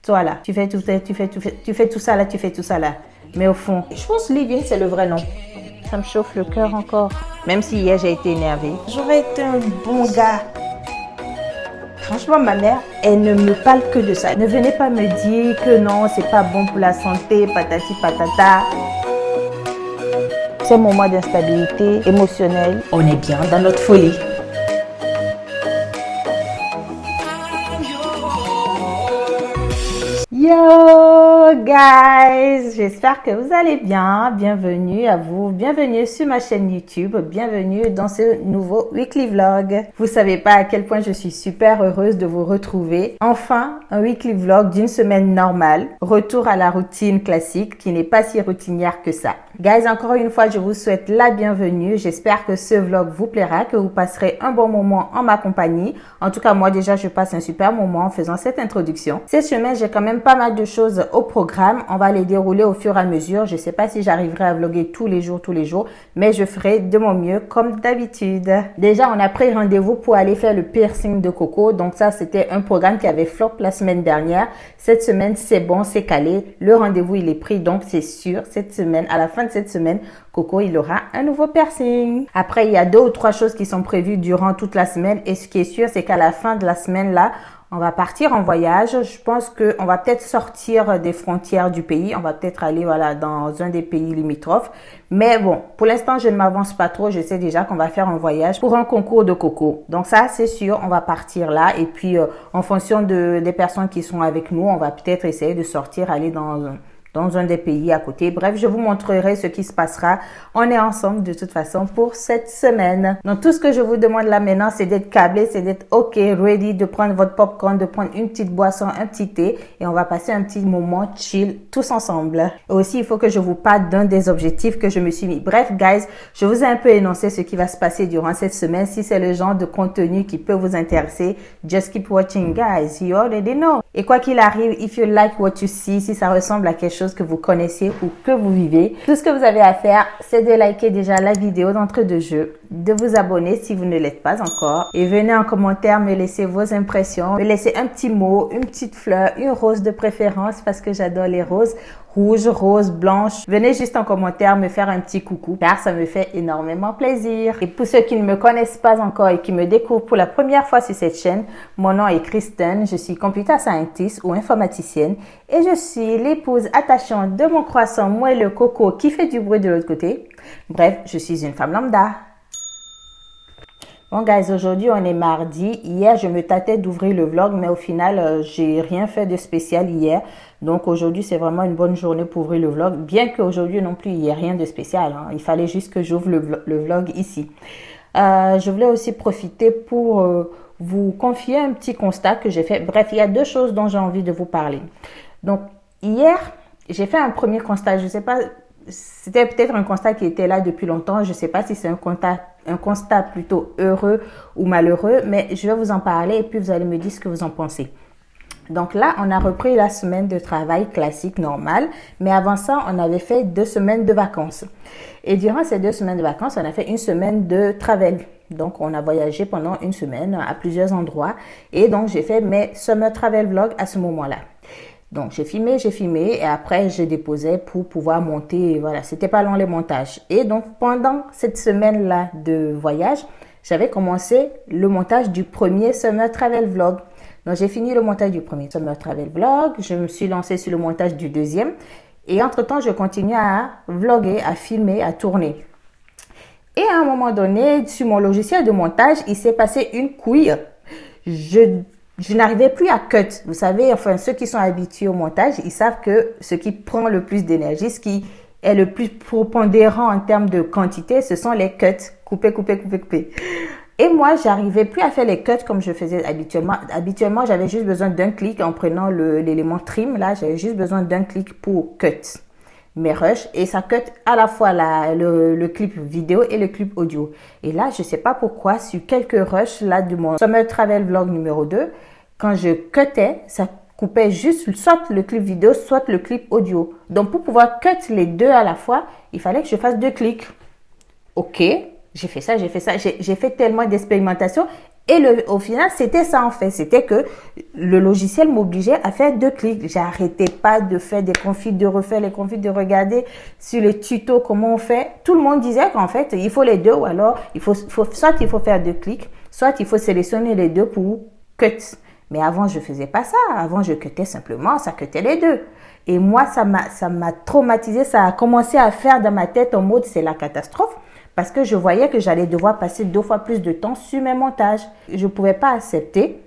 Toi là, tu fais tout ça là, tu fais tout ça là. Mais au fond, je pense Living, c'est le vrai nom. Ça me chauffe le cœur encore. Même si hier j'ai été énervée. J'aurais été un bon gars. Franchement, ma mère, elle ne me parle que de ça. Ne venez pas me dire que non, c'est pas bon pour la santé, patati patata. Ces moments d'instabilité émotionnelle, on est bien dans notre folie. Yo guys, j'espère que vous allez bien. Bienvenue à vous, bienvenue sur ma chaîne YouTube, bienvenue dans ce nouveau weekly vlog. Vous savez pas à quel point je suis super heureuse de vous retrouver. Enfin, un weekly vlog d'une semaine normale. Retour à la routine classique qui n'est pas si routinière que ça. Guys, encore une fois, je vous souhaite la bienvenue. J'espère que ce vlog vous plaira, que vous passerez un bon moment en ma compagnie. En tout cas, moi déjà, je passe un super moment en faisant cette introduction. Cette semaine, j'ai quand même pas mal de choses au programme. On va les dérouler au fur et à mesure. Je sais pas si j'arriverai à vlogger tous les jours, mais je ferai de mon mieux comme d'habitude. Déjà, on a pris rendez-vous pour aller faire le piercing de Coco. Donc ça, c'était un programme qui avait flop la semaine dernière. Cette semaine, c'est bon, c'est calé. Le rendez-vous, il est pris, donc c'est sûr. Cette semaine, à la fin de cette semaine, Coco, il aura un nouveau piercing. Après, il y a 2 ou 3 choses qui sont prévues durant toute la semaine. Et ce qui est sûr, c'est qu'à la fin de la semaine, là, on va partir en voyage. Je pense qu'on va peut-être sortir des frontières du pays. On va peut-être aller voilà, dans un des pays limitrophes. Mais bon, pour l'instant, je ne m'avance pas trop. Je sais déjà qu'on va faire un voyage pour un concours de Coco. Donc ça, c'est sûr, on va partir là. Et puis, en fonction des personnes qui sont avec nous, on va peut-être essayer de sortir, aller dans un des pays à côté. Bref, je vous montrerai ce qui se passera. On est ensemble de toute façon pour cette semaine. Donc, tout ce que je vous demande là maintenant, c'est d'être câblé, c'est d'être OK, ready, de prendre votre popcorn, de prendre une petite boisson, un petit thé et on va passer un petit moment chill tous ensemble. Et aussi, il faut que je vous parle d'un des objectifs que je me suis mis. Bref, guys, je vous ai un peu énoncé ce qui va se passer durant cette semaine. Si c'est le genre de contenu qui peut vous intéresser, just keep watching, guys. You already know. Et quoi qu'il arrive, if you like what you see, si ça ressemble à quelque chose que vous connaissez ou que vous vivez, tout ce que vous avez à faire, c'est de liker déjà la vidéo d'entrée de jeu, de vous abonner si vous ne l'êtes pas encore et venez en commentaire me laisser vos impressions, me laisser un petit mot, une petite fleur, une rose de préférence parce que j'adore les roses, rouge, rose, blanche. Venez juste en commentaire me faire un petit coucou car ça me fait énormément plaisir. Et pour ceux qui ne me connaissent pas encore et qui me découvrent pour la première fois sur cette chaîne, mon nom est Kristen, je suis computer scientist ou informaticienne et je suis l'épouse attachante de mon croissant moelleux Coco qui fait du bruit de l'autre côté. Bref, je suis une femme lambda. Bon guys, aujourd'hui on est mardi. Hier je me tâtais d'ouvrir le vlog mais au final j'ai rien fait de spécial hier. Donc aujourd'hui c'est vraiment une bonne journée pour ouvrir le vlog. Bien qu'aujourd'hui non plus il n'y ait rien de spécial. Il fallait juste que j'ouvre le vlog ici. Je voulais aussi profiter pour vous confier un petit constat que j'ai fait. Bref, il y a 2 choses dont j'ai envie de vous parler. Donc hier j'ai fait un premier constat. Je sais pas, c'était peut-être un constat qui était là depuis longtemps. Je sais pas si c'est un constat plutôt heureux ou malheureux, mais je vais vous en parler et puis vous allez me dire ce que vous en pensez. Donc là, on a repris la semaine de travail classique, normale, mais avant ça, on avait fait 2 semaines de vacances. Et durant ces 2 semaines de vacances, on a fait une semaine de travel. Donc, on a voyagé pendant une semaine à plusieurs endroits et donc j'ai fait mes summer travel vlogs à ce moment-là. Donc, j'ai filmé et après, je déposais pour pouvoir monter. Voilà, c'était pas long les montages. Et donc, pendant cette semaine-là de voyage, j'avais commencé le montage du premier Summer Travel Vlog. Donc, j'ai fini le montage du premier Summer Travel Vlog. Je me suis lancée sur le montage du deuxième. Et entre-temps, je continue à vlogger, à filmer, à tourner. Et à un moment donné, sur mon logiciel de montage, il s'est passé une couille. Je n'arrivais plus à cut. Vous savez, enfin, ceux qui sont habitués au montage, ils savent que ce qui prend le plus d'énergie, ce qui est le plus prépondérant en termes de quantité, ce sont les cuts. Couper. Et moi, j'arrivais plus à faire les cuts comme je faisais habituellement. Habituellement, j'avais juste besoin d'un clic en prenant l'élément trim. Là, j'avais juste besoin d'un clic pour cut mes rushs et ça cut à la fois le clip vidéo et le clip audio. Et là, je sais pas pourquoi, sur quelques rushs là de mon Summer Travel Vlog numéro 2, quand je cutais, ça coupait juste soit le clip vidéo, soit le clip audio. Donc, pour pouvoir cut les 2 à la fois, il fallait que je fasse 2 clics. OK, j'ai fait ça. J'ai fait tellement d'expérimentation Et au final, c'était ça en fait. C'était que le logiciel m'obligeait à faire 2 clics. J'arrêtais pas de faire des config, de refaire les configs, de regarder sur les tutos comment on fait. Tout le monde disait qu'en fait, il faut les deux ou alors soit il faut faire 2 clics, soit il faut sélectionner les deux pour cut. Mais avant, je faisais pas ça. Avant, je cutais simplement, ça cutait les deux. Et moi, ça m'a traumatisé. Ça a commencé à faire dans ma tête en mode c'est la catastrophe. Parce que je voyais que j'allais devoir passer 2 fois plus de temps sur mes montages. Je ne pouvais pas accepter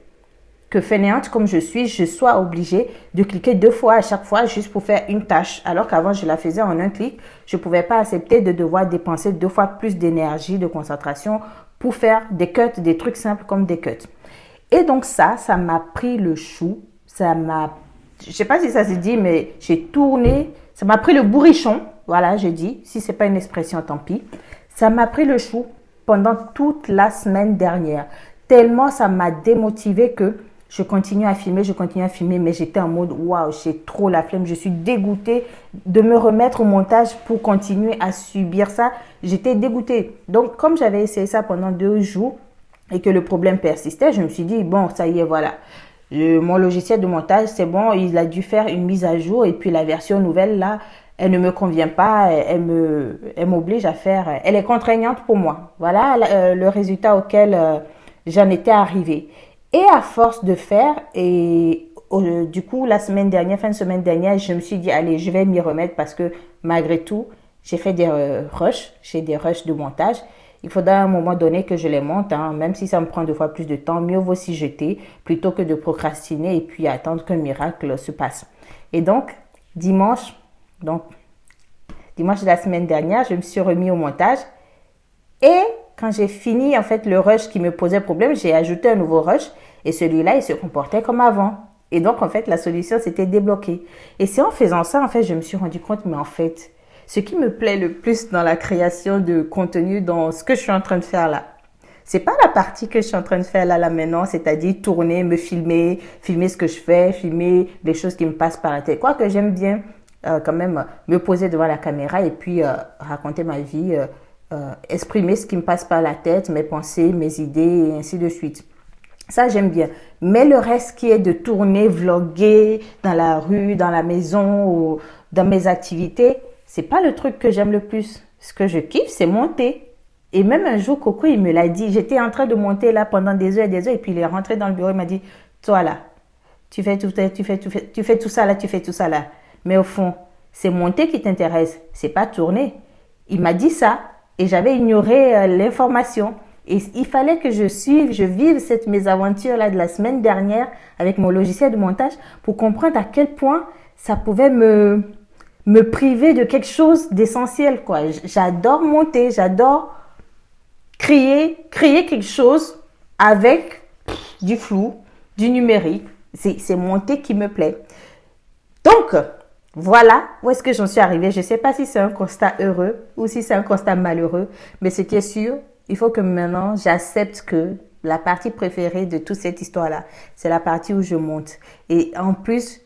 que fainéante comme je suis, je sois obligée de cliquer 2 fois à chaque fois juste pour faire une tâche. Alors qu'avant, je la faisais en un clic. Je ne pouvais pas accepter de devoir dépenser 2 fois plus d'énergie, de concentration pour faire des cuts, des trucs simples comme des cuts. Et donc ça m'a pris le chou. Je ne sais pas si ça se dit, mais j'ai tourné. Ça m'a pris le bourrichon. Voilà, je dis. Si ce n'est pas une expression, tant pis. Ça m'a pris le chou pendant toute la semaine dernière. Tellement ça m'a démotivé que je continue à filmer, mais j'étais en mode waouh, j'ai trop la flemme. Je suis dégoûtée de me remettre au montage pour continuer à subir ça. J'étais dégoûtée. Donc, comme j'avais essayé ça pendant 2 jours et que le problème persistait, je me suis dit, bon, ça y est, voilà. Mon logiciel de montage, c'est bon, il a dû faire une mise à jour et puis la version nouvelle, là, elle ne me convient pas, elle m'oblige à faire, elle est contraignante pour moi. Voilà le résultat auquel j'en étais arrivée. Et à force de faire, et du coup, fin de semaine dernière, je me suis dit, allez, je vais m'y remettre parce que malgré tout, j'ai fait des rushs, de montage. Il faudra à un moment donné que je les monte, hein, même si ça me prend 2 fois plus de temps, mieux vaut s'y jeter plutôt que de procrastiner et puis attendre qu'un miracle se passe. Et donc, dimanche de la semaine dernière, je me suis remis au montage et quand j'ai fini en fait le rush qui me posait problème, j'ai ajouté un nouveau rush et celui-là, il se comportait comme avant. Et donc, en fait, la solution s'était débloquée. Et c'est en faisant ça, en fait, je me suis rendu compte, mais en fait, ce qui me plaît le plus dans la création de contenu, dans ce que je suis en train de faire là, c'est pas la partie que je suis en train de faire là maintenant, c'est-à-dire tourner, me filmer ce que je fais, filmer les choses qui me passent par la tête. Quoique j'aime bien quand même me poser devant la caméra et puis raconter ma vie, exprimer ce qui me passe par la tête, mes pensées, mes idées et ainsi de suite. Ça, j'aime bien. Mais le reste qui est de tourner, vlogger dans la rue, dans la maison ou dans mes activités, c'est pas le truc que j'aime le plus. Ce que je kiffe, c'est monter. Et même un jour, Coco, il me l'a dit. J'étais en train de monter là pendant des heures et des heures. Et puis, il est rentré dans le bureau. Il m'a dit, toi là, tu fais tout ça là, tu fais tout ça là. Mais au fond, c'est monter qui t'intéresse. C'est pas tourner. Il m'a dit ça. Et j'avais ignoré l'information. Et il fallait que je vive cette mésaventure-là de la semaine dernière avec mon logiciel de montage pour comprendre à quel point ça pouvait me priver de quelque chose d'essentiel, quoi. J'adore monter, j'adore créer quelque chose avec du flou, du numérique. C'est monter qui me plaît. Donc, voilà où est-ce que j'en suis arrivée. Je ne sais pas si c'est un constat heureux ou si c'est un constat malheureux, mais ce qui est sûr, il faut que maintenant, j'accepte que la partie préférée de toute cette histoire-là, c'est la partie où je monte. Et en plus,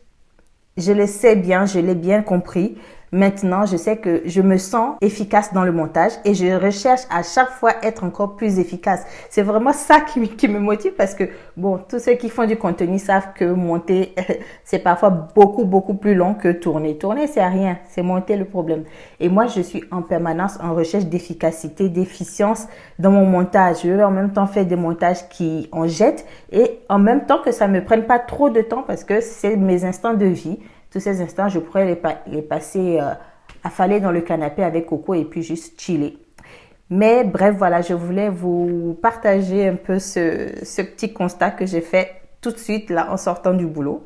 je le sais bien, je l'ai bien compris. Maintenant, je sais que je me sens efficace dans le montage et je recherche à chaque fois être encore plus efficace. C'est vraiment ça qui me motive parce que, bon, tous ceux qui font du contenu savent que monter, c'est parfois beaucoup plus long que tourner. Tourner, c'est rien. C'est monter le problème. Et moi, je suis en permanence en recherche d'efficacité, d'efficience dans mon montage. Je veux en même temps faire des montages qui en jettent et en même temps que ça me prenne pas trop de temps parce que c'est mes instants de vie. Tous ces instants, je pourrais les passer affalés dans le canapé avec Coco et puis juste chiller. Mais bref, voilà, je voulais vous partager un peu ce petit constat que j'ai fait tout de suite là en sortant du boulot.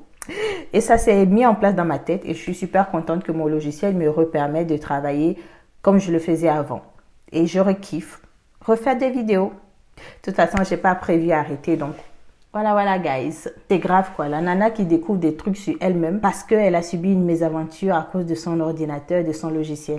Et ça s'est mis en place dans ma tête et je suis super contente que mon logiciel me repermet de travailler comme je le faisais avant. Et je rekiffe refaire des vidéos. De toute façon, j'ai pas prévu arrêter donc. Voilà, guys. C'est grave, quoi. La nana qui découvre des trucs sur elle-même parce qu'elle a subi une mésaventure à cause de son ordinateur, de son logiciel.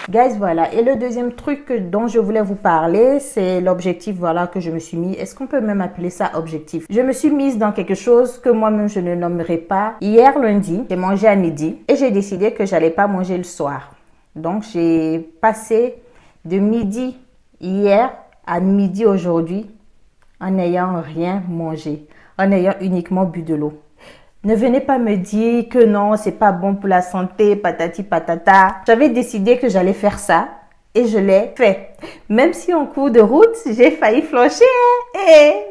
Guys, voilà. Et le deuxième truc dont je voulais vous parler, c'est l'objectif, voilà, que je me suis mis. Est-ce qu'on peut même appeler ça objectif? Je me suis mise dans quelque chose que moi-même je ne nommerai pas. Hier, lundi, j'ai mangé à midi et j'ai décidé que j'allais pas manger le soir. Donc, j'ai passé de midi hier à midi aujourd'hui en n'ayant rien mangé, en ayant uniquement bu de l'eau. Ne venez pas me dire que non, c'est pas bon pour la santé, patati patata. J'avais décidé que j'allais faire ça et je l'ai fait. Même si en cours de route, j'ai failli flancher.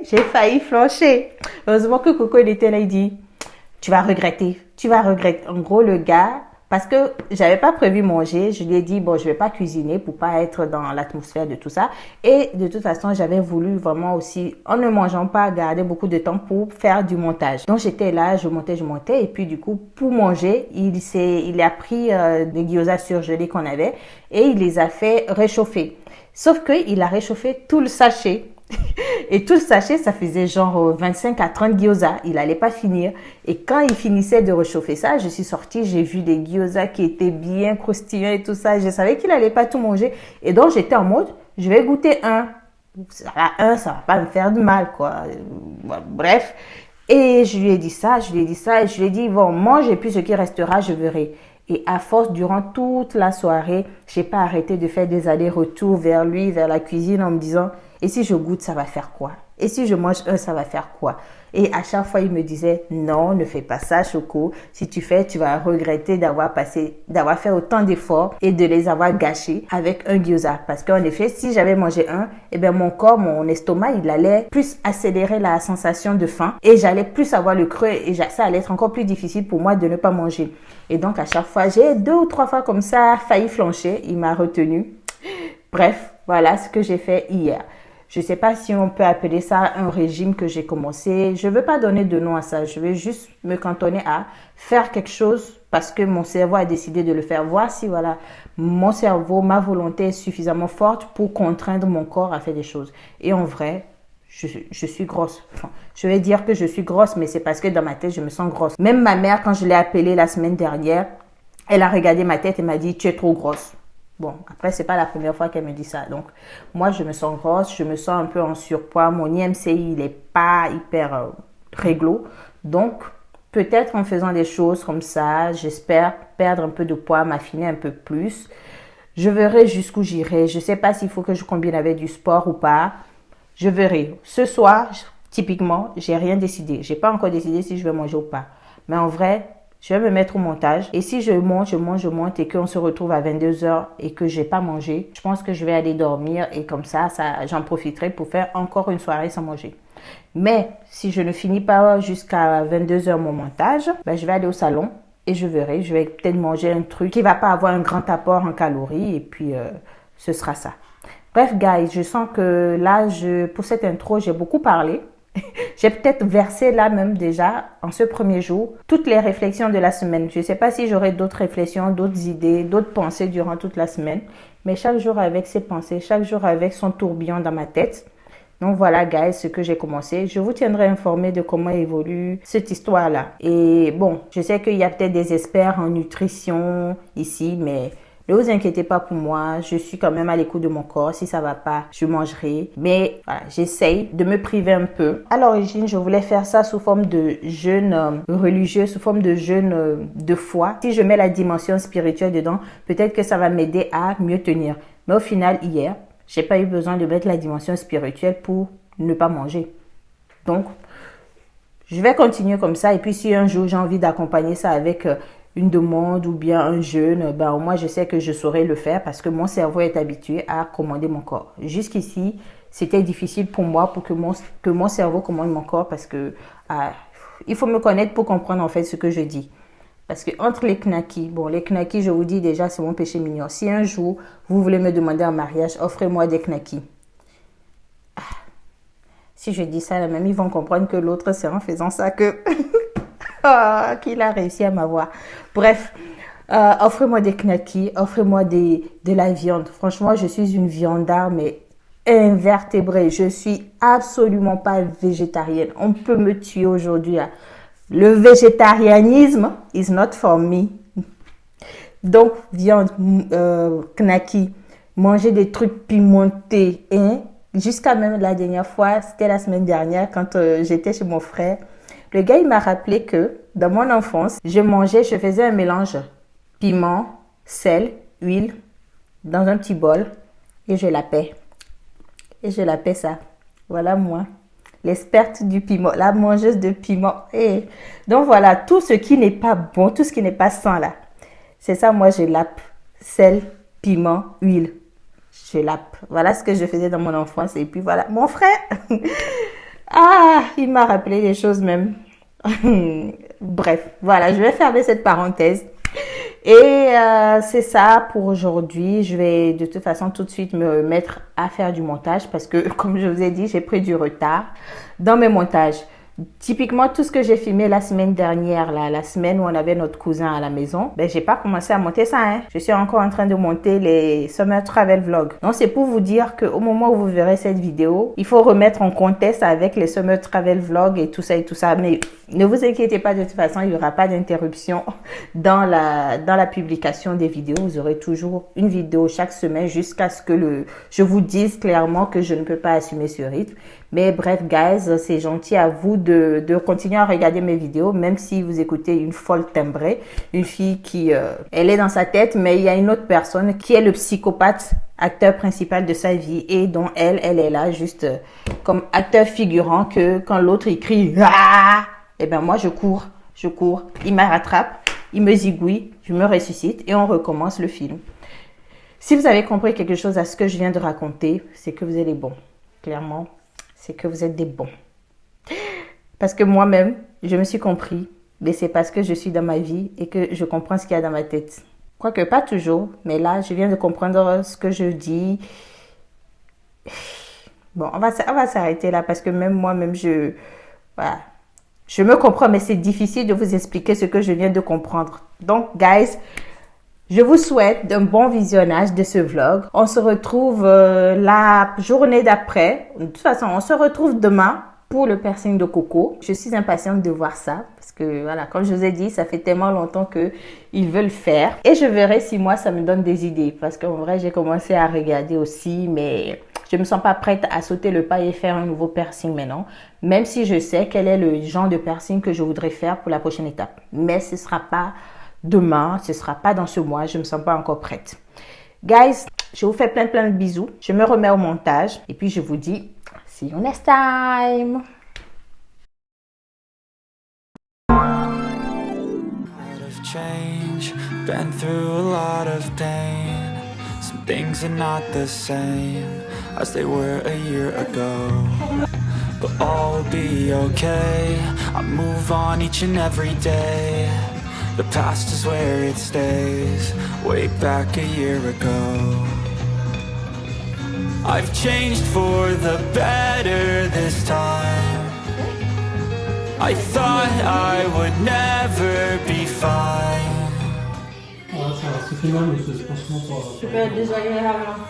J'ai failli flancher. Heureusement que Coco il était là, il dit, tu vas regretter, tu vas regretter. En gros, le gars, parce que j'avais pas prévu manger, je lui ai dit, bon, je vais pas cuisiner pour pas être dans l'atmosphère de tout ça. Et de toute façon, j'avais voulu vraiment aussi, en ne mangeant pas, garder beaucoup de temps pour faire du montage. Donc, j'étais là, je montais. Et puis, du coup, pour manger, il a pris des gyoza surgelés qu'on avait et il les a fait réchauffer. Sauf qu'il a réchauffé tout le sachet. Et tout le sachet, ça faisait genre 25 à 30 gyoza. Il allait pas finir. Et quand il finissait de réchauffer ça, je suis sortie, j'ai vu des gyoza qui étaient bien croustillants et tout ça. Je savais qu'il allait pas tout manger. Et donc, j'étais en mode, je vais goûter un. Ça va pas me faire de mal, quoi. Bref. Et je lui ai dit ça, et je lui ai dit, bon, mange et puis ce qui restera, je verrai. Et à force, durant toute la soirée, j'ai pas arrêté de faire des allers-retours vers lui, vers la cuisine en me disant, et si je goûte, ça va faire quoi? Et si je mange un, ça va faire quoi? Et à chaque fois, il me disait, non, ne fais pas ça, Choco. Si tu fais, tu vas regretter d'avoir fait autant d'efforts et de les avoir gâchés avec un gyoza. Parce qu'en effet, si j'avais mangé un, eh bien, mon corps, mon estomac, il allait plus accélérer la sensation de faim et j'allais plus avoir le creux et ça allait être encore plus difficile pour moi de ne pas manger. Et donc, à chaque fois, j'ai 2 ou 3 fois comme ça failli flancher. Il m'a retenu. Bref, voilà ce que j'ai fait hier. Je ne sais pas si on peut appeler ça un régime que j'ai commencé. Je ne veux pas donner de nom à ça. Je vais juste me cantonner à faire quelque chose parce que mon cerveau a décidé de le faire. Voir si voilà, mon cerveau, ma volonté est suffisamment forte pour contraindre mon corps à faire des choses. Et en vrai, je suis grosse. Enfin, je vais dire que je suis grosse, mais c'est parce que dans ma tête, je me sens grosse. Même ma mère, quand je l'ai appelée la semaine dernière, elle a regardé ma tête et m'a dit, tu es trop grosse. Bon, après, c'est pas la première fois qu'elle me dit ça. Donc, moi, je me sens grosse, je me sens un peu en surpoids. Mon IMCI, il est pas hyper réglo. Donc, peut-être en faisant des choses comme ça, j'espère perdre un peu de poids, m'affiner un peu plus. Je verrai jusqu'où j'irai. Je sais pas s'il faut que je combine avec du sport ou pas. Je verrai. Ce soir, typiquement, j'ai rien décidé. J'ai pas encore décidé si je vais manger ou pas. Mais en vrai, je vais me mettre au montage. Et si je monte et qu'on se retrouve à 22 heures et que j'ai pas mangé, je pense que je vais aller dormir et comme ça j'en profiterai pour faire encore une soirée sans manger. Mais si je ne finis pas jusqu'à 22 heures mon montage, ben, je vais aller au salon et je verrai. Je vais peut-être manger un truc qui va pas avoir un grand apport en calories et puis ce sera ça. Bref, guys, je sens que là, pour cette intro, j'ai beaucoup parlé. J'ai peut-être versé là même déjà, en ce premier jour, toutes les réflexions de la semaine. Je ne sais pas si j'aurai d'autres réflexions, d'autres idées, d'autres pensées durant toute la semaine. Mais chaque jour avec ses pensées, chaque jour avec son tourbillon dans ma tête. Donc voilà, guys, ce que j'ai commencé. Je vous tiendrai informé de comment évolue cette histoire-là. Et bon, je sais qu'il y a peut-être des experts en nutrition ici, mais ne vous inquiétez pas pour moi, je suis quand même à l'écoute de mon corps. Si ça va pas, je mangerai. Mais voilà, j'essaye de me priver un peu. À l'origine, je voulais faire ça sous forme de jeûne religieux, sous forme de jeûne de foi. Si je mets la dimension spirituelle dedans, peut-être que ça va m'aider à mieux tenir. Mais au final, hier, j'ai pas eu besoin de mettre la dimension spirituelle pour ne pas manger. Donc, je vais continuer comme ça. Et puis, si un jour j'ai envie d'accompagner ça avec une demande ou bien un jeûne, ben au moins je sais que je saurais le faire parce que mon cerveau est habitué à commander mon corps. Jusqu'ici, c'était difficile pour moi pour que mon cerveau commande mon corps parce que il faut me connaître pour comprendre en fait ce que je dis. Parce que entre les knackis, bon les knackis je vous dis déjà c'est mon péché mignon. Si un jour vous voulez me demander en mariage, offrez-moi des knackis. Si je dis ça, là même ils vont comprendre que l'autre c'est en faisant ça que qu'il a réussi à m'avoir. Bref, offrez-moi des knackis, offrez-moi de la viande. Franchement, je suis une viandard, mais invertébrée. Je suis absolument pas végétarienne. On peut me tuer aujourd'hui. Hein. Le végétarianisme is not for me. Donc, viande, knackis, manger des trucs pimentés. Hein? Jusqu'à même la dernière fois, c'était la semaine dernière, quand j'étais chez mon frère. Le gars, il m'a rappelé que dans mon enfance, je faisais un mélange piment, sel, huile dans un petit bol et je la paie. Et je la paie ça. Voilà moi. l'experte du piment, la mangeuse de piment. Et donc voilà, tout ce qui n'est pas bon, tout ce qui n'est pas sain là. C'est ça, moi je lappe. Sel, piment, huile. Je lappe. Voilà ce que je faisais dans mon enfance. Et puis voilà, mon frère, ah, il m'a rappelé des choses même. Bref, voilà, je vais fermer cette parenthèse. Et c'est ça pour aujourd'hui. Je vais de toute façon tout de suite me mettre à faire du montage parce que, comme je vous ai dit, j'ai pris du retard dans mes montages. Typiquement, tout ce que j'ai filmé la semaine dernière, là, la semaine où on avait notre cousin à la maison, ben, j'ai pas commencé à monter ça, hein. Je suis encore en train de monter les Summer Travel Vlogs. Donc, c'est pour vous dire qu'au moment où vous verrez cette vidéo, il faut remettre en contexte avec les Summer Travel Vlogs et tout ça et tout ça. Mais ne vous inquiétez pas, de toute façon, il y aura pas d'interruption dans la publication des vidéos. Vous aurez toujours une vidéo chaque semaine jusqu'à ce que je vous dise clairement que je ne peux pas assumer ce rythme. Mais bref, guys, c'est gentil à vous de continuer à regarder mes vidéos, même si vous écoutez une folle timbrée, une fille qui, elle est dans sa tête, mais il y a une autre personne qui est le psychopathe, acteur principal de sa vie, et dont elle est là juste comme acteur figurant que quand l'autre il crie, ah, et ben moi je cours, il me rattrape, il me zigouille, je me ressuscite et on recommence le film. Si vous avez compris quelque chose à ce que je viens de raconter, c'est que vous êtes des bons, clairement. C'est que vous êtes des bons. Parce que moi-même, je me suis compris, mais c'est parce que je suis dans ma vie et que je comprends ce qu'il y a dans ma tête. Quoique pas toujours, mais là, je viens de comprendre ce que je dis. Bon, on va s'arrêter là parce que même moi-même, voilà, je me comprends, mais c'est difficile de vous expliquer ce que je viens de comprendre. Donc, guys, je vous souhaite un bon visionnage de ce vlog. On se retrouve la journée d'après. De toute façon, on se retrouve demain pour le piercing de Coco. Je suis impatiente de voir ça parce que voilà, comme je vous ai dit, ça fait tellement longtemps qu'ils veulent faire. Et je verrai si moi, ça me donne des idées parce qu'en vrai, j'ai commencé à regarder aussi, mais je me sens pas prête à sauter le pas et faire un nouveau piercing maintenant. Même si je sais quel est le genre de piercing que je voudrais faire pour la prochaine étape. Mais ce sera pas demain, ce sera pas dans ce mois, je me sens pas encore prête. Guys, je vous fais plein de bisous. Je me remets au montage et puis je vous dis see you next time. Change, been through a lot of pain. Some things are not the same as they were a year ago. But all will be okay. I move on each and every day. The past is where it stays, way back a year ago. I've changed for the better this time. I thought I would never be fine. Ouais, ça va, c'est final, mais c'est franchement pas... Super désagréable.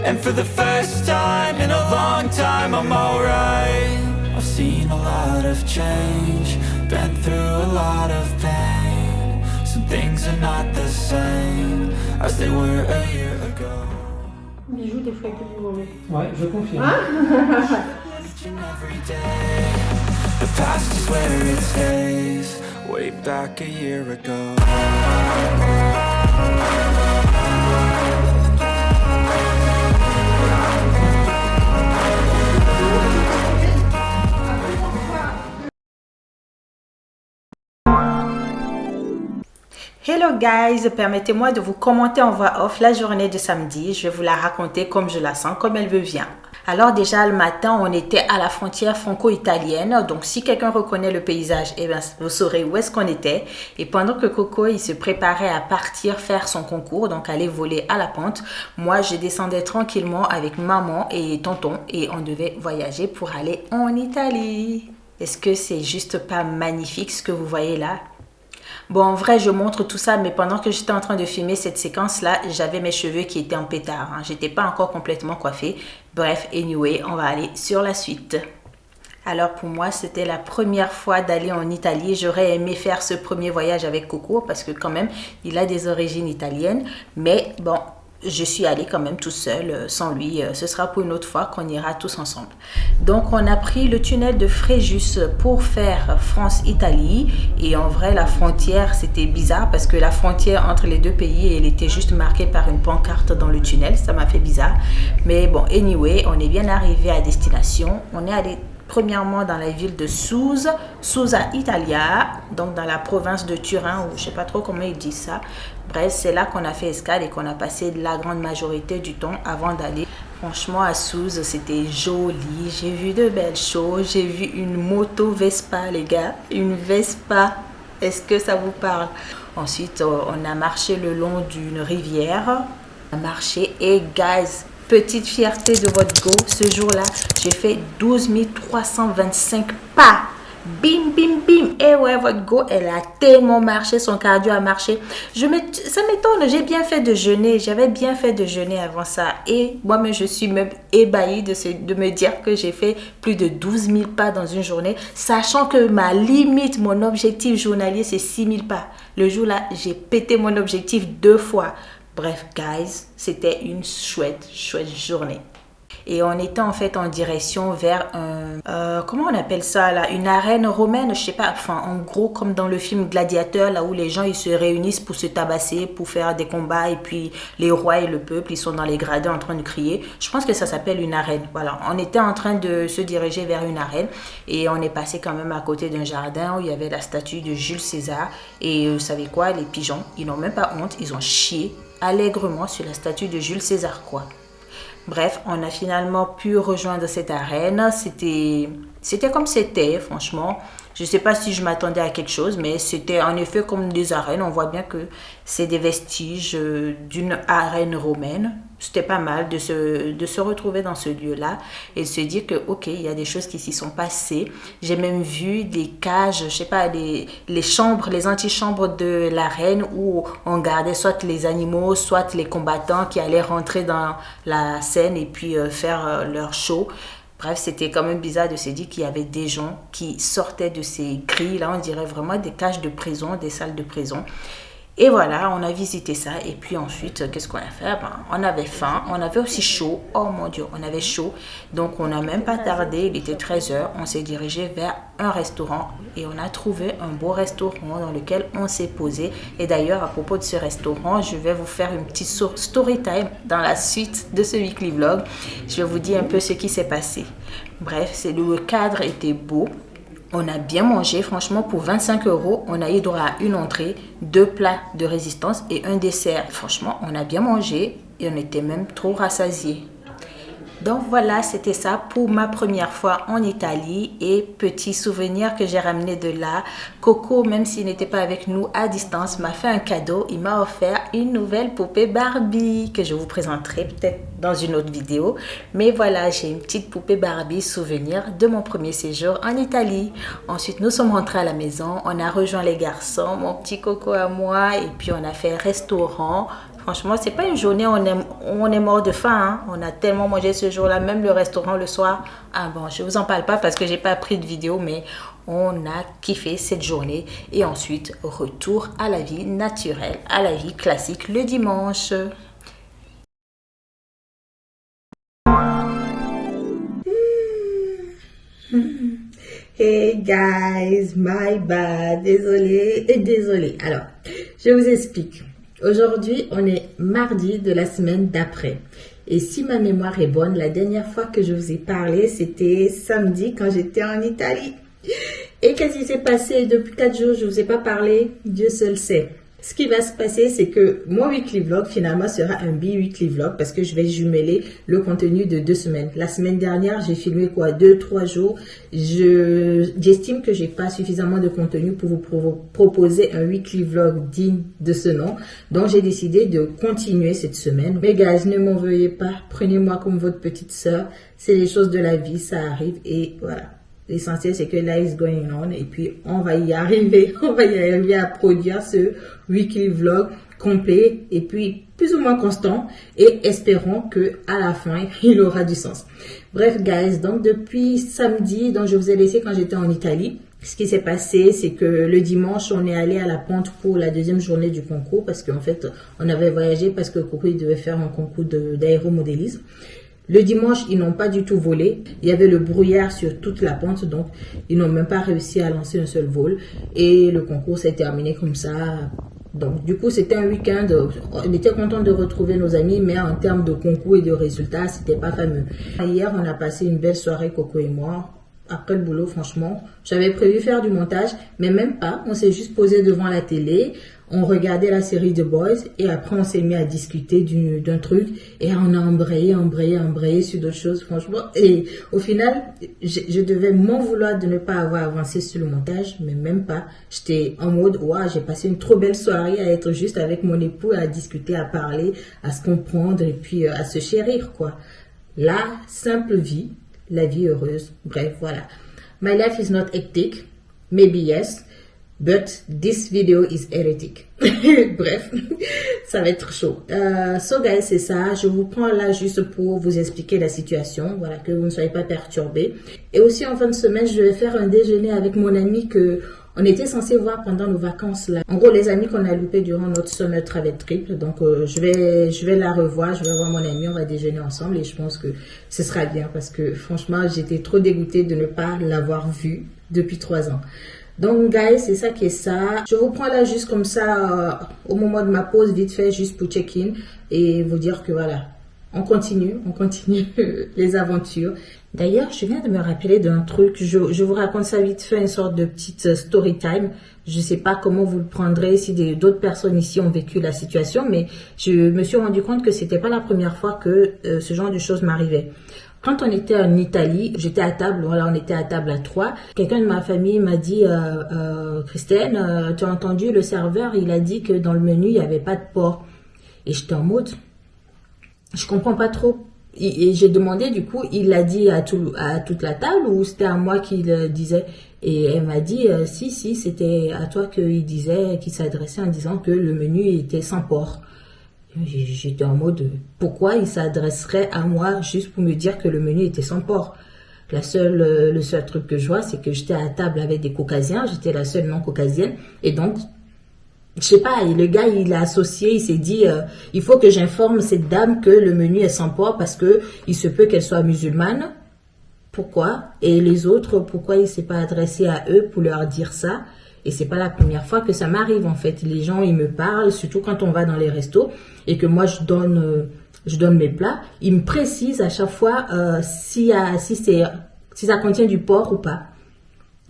And for the first time in a long time, I'm alright. I've seen a lot of change, been through a lot of pain. Some things are not the same as they were a year ago. Bijou, t'es fouetté du mauvais. Ouais, je confirme. Each and every day, the past is where it stays, way back a year ago. Hello guys, permettez-moi de vous commenter en voix off la journée de samedi. Je vais vous la raconter comme je la sens, comme elle me vient. Alors déjà le matin, on était à la frontière franco-italienne. Donc si quelqu'un reconnaît le paysage, eh bien, vous saurez où est-ce qu'on était. Et pendant que Coco il se préparait à partir faire son concours, donc aller voler à la pente, moi je descendais tranquillement avec maman et tonton et on devait voyager pour aller en Italie. Est-ce que c'est juste pas magnifique ce que vous voyez là? Bon, en vrai, je montre tout ça, mais pendant que j'étais en train de filmer cette séquence-là, j'avais mes cheveux qui étaient en pétard. Hein. J'étais pas encore complètement coiffée. Bref, anyway, on va aller sur la suite. Alors pour moi, c'était la première fois d'aller en Italie. J'aurais aimé faire ce premier voyage avec Coco parce que quand même, il a des origines italiennes. Mais bon, je suis allée quand même tout seul, sans lui. Ce sera pour une autre fois qu'on ira tous ensemble. Donc, on a pris le tunnel de Fréjus pour faire France-Italie. Et en vrai, la frontière, c'était bizarre parce que la frontière entre les deux pays, elle était juste marquée par une pancarte dans le tunnel. Ça m'a fait bizarre. Mais bon, anyway, on est bien arrivé à destination. On est allé premièrement dans la ville de Susa Italia, donc dans la province de Turin, ou je sais pas trop comment ils disent ça. Bref, c'est là qu'on a fait escale et qu'on a passé la grande majorité du temps avant d'aller. Franchement, à Susa, c'était joli. J'ai vu de belles choses. J'ai vu une moto Vespa, les gars. Une Vespa. Est-ce que ça vous parle? Ensuite, on a marché le long d'une rivière. On a marché et guys, petite fierté de votre go, ce jour-là, j'ai fait 12 325 pas. Bim, bim, bim. Et ouais, votre go, elle a tellement marché, son cardio a marché. Ça m'étonne, j'ai bien fait de jeûner. J'avais bien fait de jeûner avant ça. Et moi-même, je suis même ébahie de me dire que j'ai fait plus de 12 000 pas dans une journée, sachant que ma limite, mon objectif journalier, c'est 6 000 pas. Le jour-là, j'ai pété mon objectif 2 fois. Bref, guys, c'était une chouette journée. Et on était en fait en direction vers comment on appelle ça là, une arène romaine, je sais pas, enfin en gros comme dans le film Gladiateur, là où les gens ils se réunissent pour se tabasser, pour faire des combats et puis les rois et le peuple ils sont dans les gradins en train de crier. Je pense que ça s'appelle une arène. Voilà, on était en train de se diriger vers une arène et on est passé quand même à côté d'un jardin où il y avait la statue de Jules César et vous savez quoi, les pigeons, ils n'ont même pas honte, ils ont chié allègrement sur la statue de Jules César quoi. Bref, on a finalement pu rejoindre cette arène. C'était comme c'était, franchement. Je ne sais pas si je m'attendais à quelque chose, mais c'était en effet comme des arènes. On voit bien que c'est des vestiges d'une arène romaine. C'était pas mal de se retrouver dans ce lieu-là et de se dire que, ok, il y a des choses qui s'y sont passées. J'ai même vu des cages, je sais pas, les chambres, les antichambres de l'arène où on gardait soit les animaux, soit les combattants qui allaient rentrer dans la scène et puis faire leur show. Bref, c'était quand même bizarre de se dire qu'il y avait des gens qui sortaient de ces grilles-là. On dirait vraiment des cages de prison, des salles de prison. Et voilà, on a visité ça. Et puis ensuite, qu'est-ce qu'on a fait? On avait faim, on avait aussi chaud. Oh mon Dieu, on avait chaud. Donc, on n'a même pas tardé. Il était 13h. On s'est dirigé vers un restaurant. Et on a trouvé un beau restaurant dans lequel on s'est posé. Et d'ailleurs, à propos de ce restaurant, je vais vous faire une petite story time dans la suite de ce weekly vlog. Je vais vous dire un peu ce qui s'est passé. Bref, le cadre était beau. On a bien mangé, franchement, pour 25 €, on a eu droit à une entrée, 2 plats de résistance et un dessert. Franchement, on a bien mangé et on était même trop rassasiés. Donc voilà, c'était ça pour ma première fois en Italie et petit souvenir que j'ai ramené de là. Coco, même s'il n'était pas avec nous à distance, m'a fait un cadeau. Il m'a offert une nouvelle poupée Barbie que je vous présenterai peut-être dans une autre vidéo. Mais voilà, j'ai une petite poupée Barbie souvenir de mon premier séjour en Italie. Ensuite, nous sommes rentrés à la maison. On a rejoint les garçons, mon petit Coco à moi et puis on a fait restaurant. Franchement, c'est pas une journée où on est mort de faim. Hein. On a tellement mangé ce jour-là, même le restaurant le soir. Ah bon, je vous en parle pas parce que j'ai pas pris de vidéo, mais on a kiffé cette journée. Et ensuite, retour à la vie naturelle, à la vie classique le dimanche. Hey guys, my bad. Désolée. Alors, je vous explique. Aujourd'hui, on est mardi de la semaine d'après. Et si ma mémoire est bonne, la dernière fois que je vous ai parlé, c'était samedi quand j'étais en Italie. Et qu'est-ce qui s'est passé depuis 4 jours? Je ne vous ai pas parlé, Dieu seul sait. Ce qui va se passer, c'est que mon weekly vlog finalement sera un bi-weekly vlog parce que je vais jumeler le contenu de 2 semaines. La semaine dernière, j'ai filmé 2-3 jours. J'estime que j'ai pas suffisamment de contenu pour vous proposer un weekly vlog digne de ce nom. Donc, j'ai décidé de continuer cette semaine. Mais guys, ne m'en veuillez pas. Prenez-moi comme votre petite sœur. C'est les choses de la vie, ça arrive et voilà. L'essentiel, c'est que life is going on et puis on va y arriver. On va y arriver à produire ce weekly vlog complet et puis plus ou moins constant et espérons que à la fin, il aura du sens. Bref, guys, donc depuis samedi, donc je vous ai laissé quand j'étais en Italie. Ce qui s'est passé, c'est que le dimanche, on est allé à la Pente pour la deuxième journée du concours parce qu'en fait, on avait voyagé parce que le concours, il devait faire un concours d'aéromodélisme. Le dimanche, ils n'ont pas du tout volé. Il y avait le brouillard sur toute la pente, donc ils n'ont même pas réussi à lancer un seul vol. Et le concours s'est terminé comme ça. Donc, du coup, c'était un week-end. On était content de retrouver nos amis, mais en termes de concours et de résultats, c'était pas fameux. Hier, on a passé une belle soirée, Coco et moi. Après le boulot, franchement, j'avais prévu faire du montage, mais même pas. On s'est juste posé devant la télé, on regardait la série The Boys et après on s'est mis à discuter d'un truc et on a embrayé sur d'autres choses, franchement. Et au final, je devais m'en vouloir de ne pas avoir avancé sur le montage, mais même pas. J'étais en mode, waouh, j'ai passé une trop belle soirée à être juste avec mon époux, à discuter, à parler, à se comprendre et puis à se chérir, quoi. La simple vie. La vie heureuse. Bref, voilà. My life is not hectic. Maybe yes. But this video is heretic. Bref, ça va être chaud. So guys, c'est ça. Je vous prends là juste pour vous expliquer la situation. Voilà, que vous ne soyez pas perturbés. Et aussi en fin de semaine, je vais faire un déjeuner avec mon ami que on était censé voir pendant nos vacances là. En gros, les amis qu'on a loupés durant notre summer travel trip. Donc, je vais la revoir. Je vais voir mon ami. On va déjeuner ensemble et je pense que ce sera bien parce que franchement, j'étais trop dégoûtée de ne pas l'avoir vue depuis 3 ans. Donc, guys, c'est ça qui est ça. Je vous prends là juste comme ça au moment de ma pause, vite fait, juste pour check-in et vous dire que voilà, on continue les aventures. D'ailleurs, je viens de me rappeler d'un truc. Je vous raconte ça vite fait, une sorte de petite story time. Je sais pas comment vous le prendrez si d'autres personnes ici ont vécu la situation, mais je me suis rendu compte que c'était pas la première fois que ce genre de choses m'arrivait. Quand on était en Italie, j'étais à table, voilà, on était à table à 3. Quelqu'un de ma famille m'a dit, Christine, tu as entendu le serveur, il a dit que dans le menu, il n'y avait pas de porc. Et j'étais en mode, je comprends pas trop. Et j'ai demandé, du coup, il l'a dit à toute la table ou c'était à moi qu'il disait? Et elle m'a dit, si, c'était à toi qu'il disait, qu'il s'adressait en disant que le menu était sans porc. J'étais en mode, pourquoi il s'adresserait à moi juste pour me dire que le menu était sans porc? Le seul truc que je vois, c'est que j'étais à table avec des caucasiens, j'étais la seule non caucasienne. Et donc, je sais pas, le gars, il a associé, il s'est dit, il faut que j'informe cette dame que le menu est sans porc parce que il se peut qu'elle soit musulmane. Pourquoi? Et les autres, pourquoi il s'est pas adressé à eux pour leur dire ça? Et c'est pas la première fois que ça m'arrive, en fait. Les gens, ils me parlent, surtout quand on va dans les restos et que moi, je donne mes plats. Ils me précisent à chaque fois si ça contient du porc ou pas.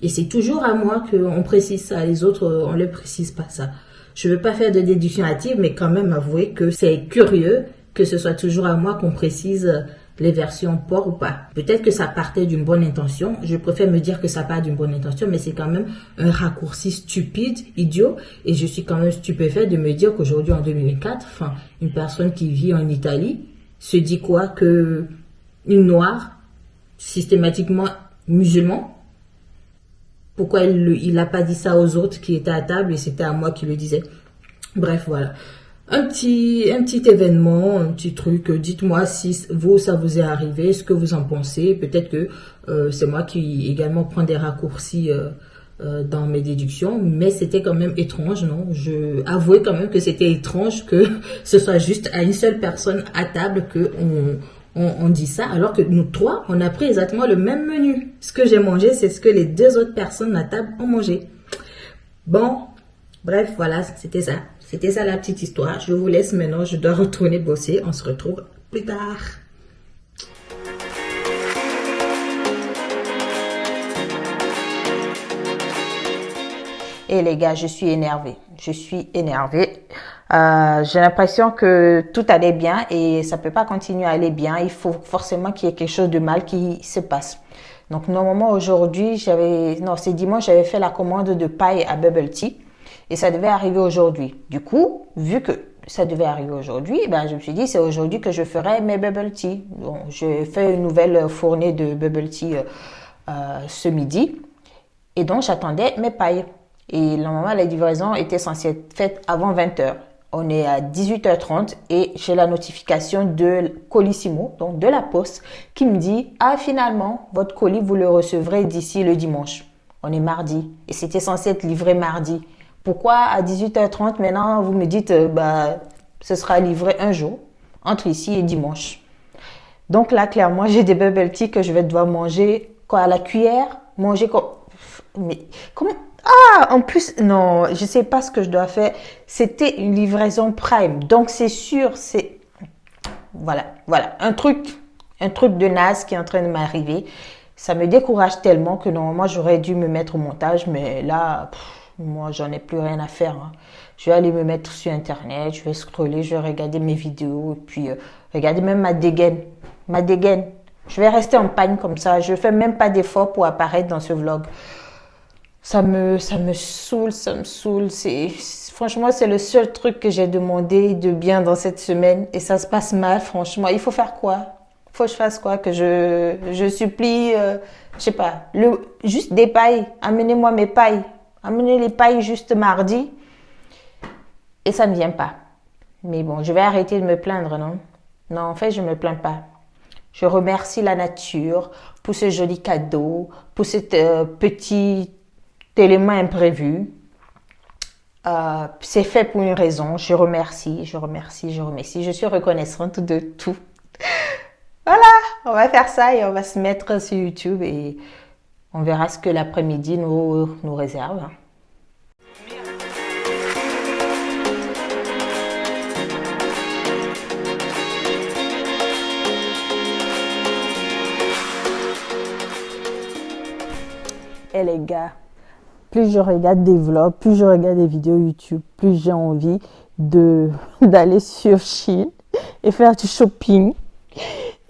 Et c'est toujours à moi qu'on précise ça. Les autres, on ne le précise pas ça. Je veux pas faire de déduction hâtive, mais quand même avouer que c'est curieux que ce soit toujours à moi qu'on précise les versions porc ou pas. Peut-être que ça partait d'une bonne intention. Je préfère me dire que ça part d'une bonne intention, mais c'est quand même un raccourci stupide, idiot. Et je suis quand même stupéfait de me dire qu'aujourd'hui, en 2004, une personne qui vit en Italie se dit quoi? Que une noire, systématiquement musulman, pourquoi il n'a pas dit ça aux autres qui étaient à table et c'était à moi qui le disais. Bref, voilà. Un petit événement, un petit truc. Dites-moi si vous, ça vous est arrivé, ce que vous en pensez. Peut-être que c'est moi qui également prends des raccourcis dans mes déductions, mais c'était quand même étrange, non? Je avouais quand même que c'était étrange que ce soit juste à une seule personne à table que on dit ça, alors que nous trois, on a pris exactement le même menu. Ce que j'ai mangé, c'est ce que les 2 autres personnes à table ont mangé. Bon, bref, voilà, c'était ça. C'était ça la petite histoire. Je vous laisse maintenant, je dois retourner bosser. On se retrouve plus tard. Et les gars, je suis énervée. J'ai l'impression que tout allait bien et ça peut pas continuer à aller bien. Il faut forcément qu'il y ait quelque chose de mal qui se passe. Donc, normalement, aujourd'hui, c'est dimanche, j'avais fait la commande de paille à Bubble Tea et ça devait arriver aujourd'hui. Du coup, vu que ça devait arriver aujourd'hui, je me suis dit, c'est aujourd'hui que je ferai mes Bubble Tea. Bon, j'ai fait une nouvelle fournée de Bubble Tea ce midi et donc j'attendais mes pailles. Et normalement, la livraison était censée être faite avant 20h. On est à 18h30 et j'ai la notification de Colissimo, donc de la poste, qui me dit « Ah, finalement, votre colis, vous le recevrez d'ici le dimanche. » On est mardi et c'était censé être livré mardi. Pourquoi à 18h30 maintenant vous me dites ce sera livré un jour entre ici et dimanche. Donc là clairement j'ai des bubble tea que je vais devoir manger quoi à la cuillère, manger comme mais comment en plus non, je sais pas ce que je dois faire. C'était une livraison Prime. Donc c'est sûr, c'est voilà, un truc de naze qui est en train de m'arriver. Ça me décourage tellement que normalement j'aurais dû me mettre au montage, mais là, moi j'en ai plus rien à faire. Hein. Je vais aller me mettre sur internet, je vais scroller, je vais regarder mes vidéos, et puis regarder même ma dégaine. Je vais rester en panne comme ça, je fais même pas d'effort pour apparaître dans ce vlog. Ça me saoule. Franchement, c'est le seul truc que j'ai demandé de bien dans cette semaine et ça se passe mal, franchement. Il faut faire quoi? Faut que je fasse quoi? Que je supplie, je sais pas, juste des pailles. Amenez-moi mes pailles. Amenez les pailles juste mardi. Et ça ne vient pas. Mais bon, je vais arrêter de me plaindre, non? Non, en fait, je me plains pas. Je remercie la nature pour ce joli cadeau, pour cet petit élément imprévu. C'est fait pour une raison. Je remercie. Je suis reconnaissante de tout. Voilà, on va faire ça et on va se mettre sur YouTube et on verra ce que l'après-midi nous réserve. Et les gars, plus je regarde des vlogs, plus je regarde des vidéos YouTube, plus j'ai envie d'aller sur Shein et faire du shopping.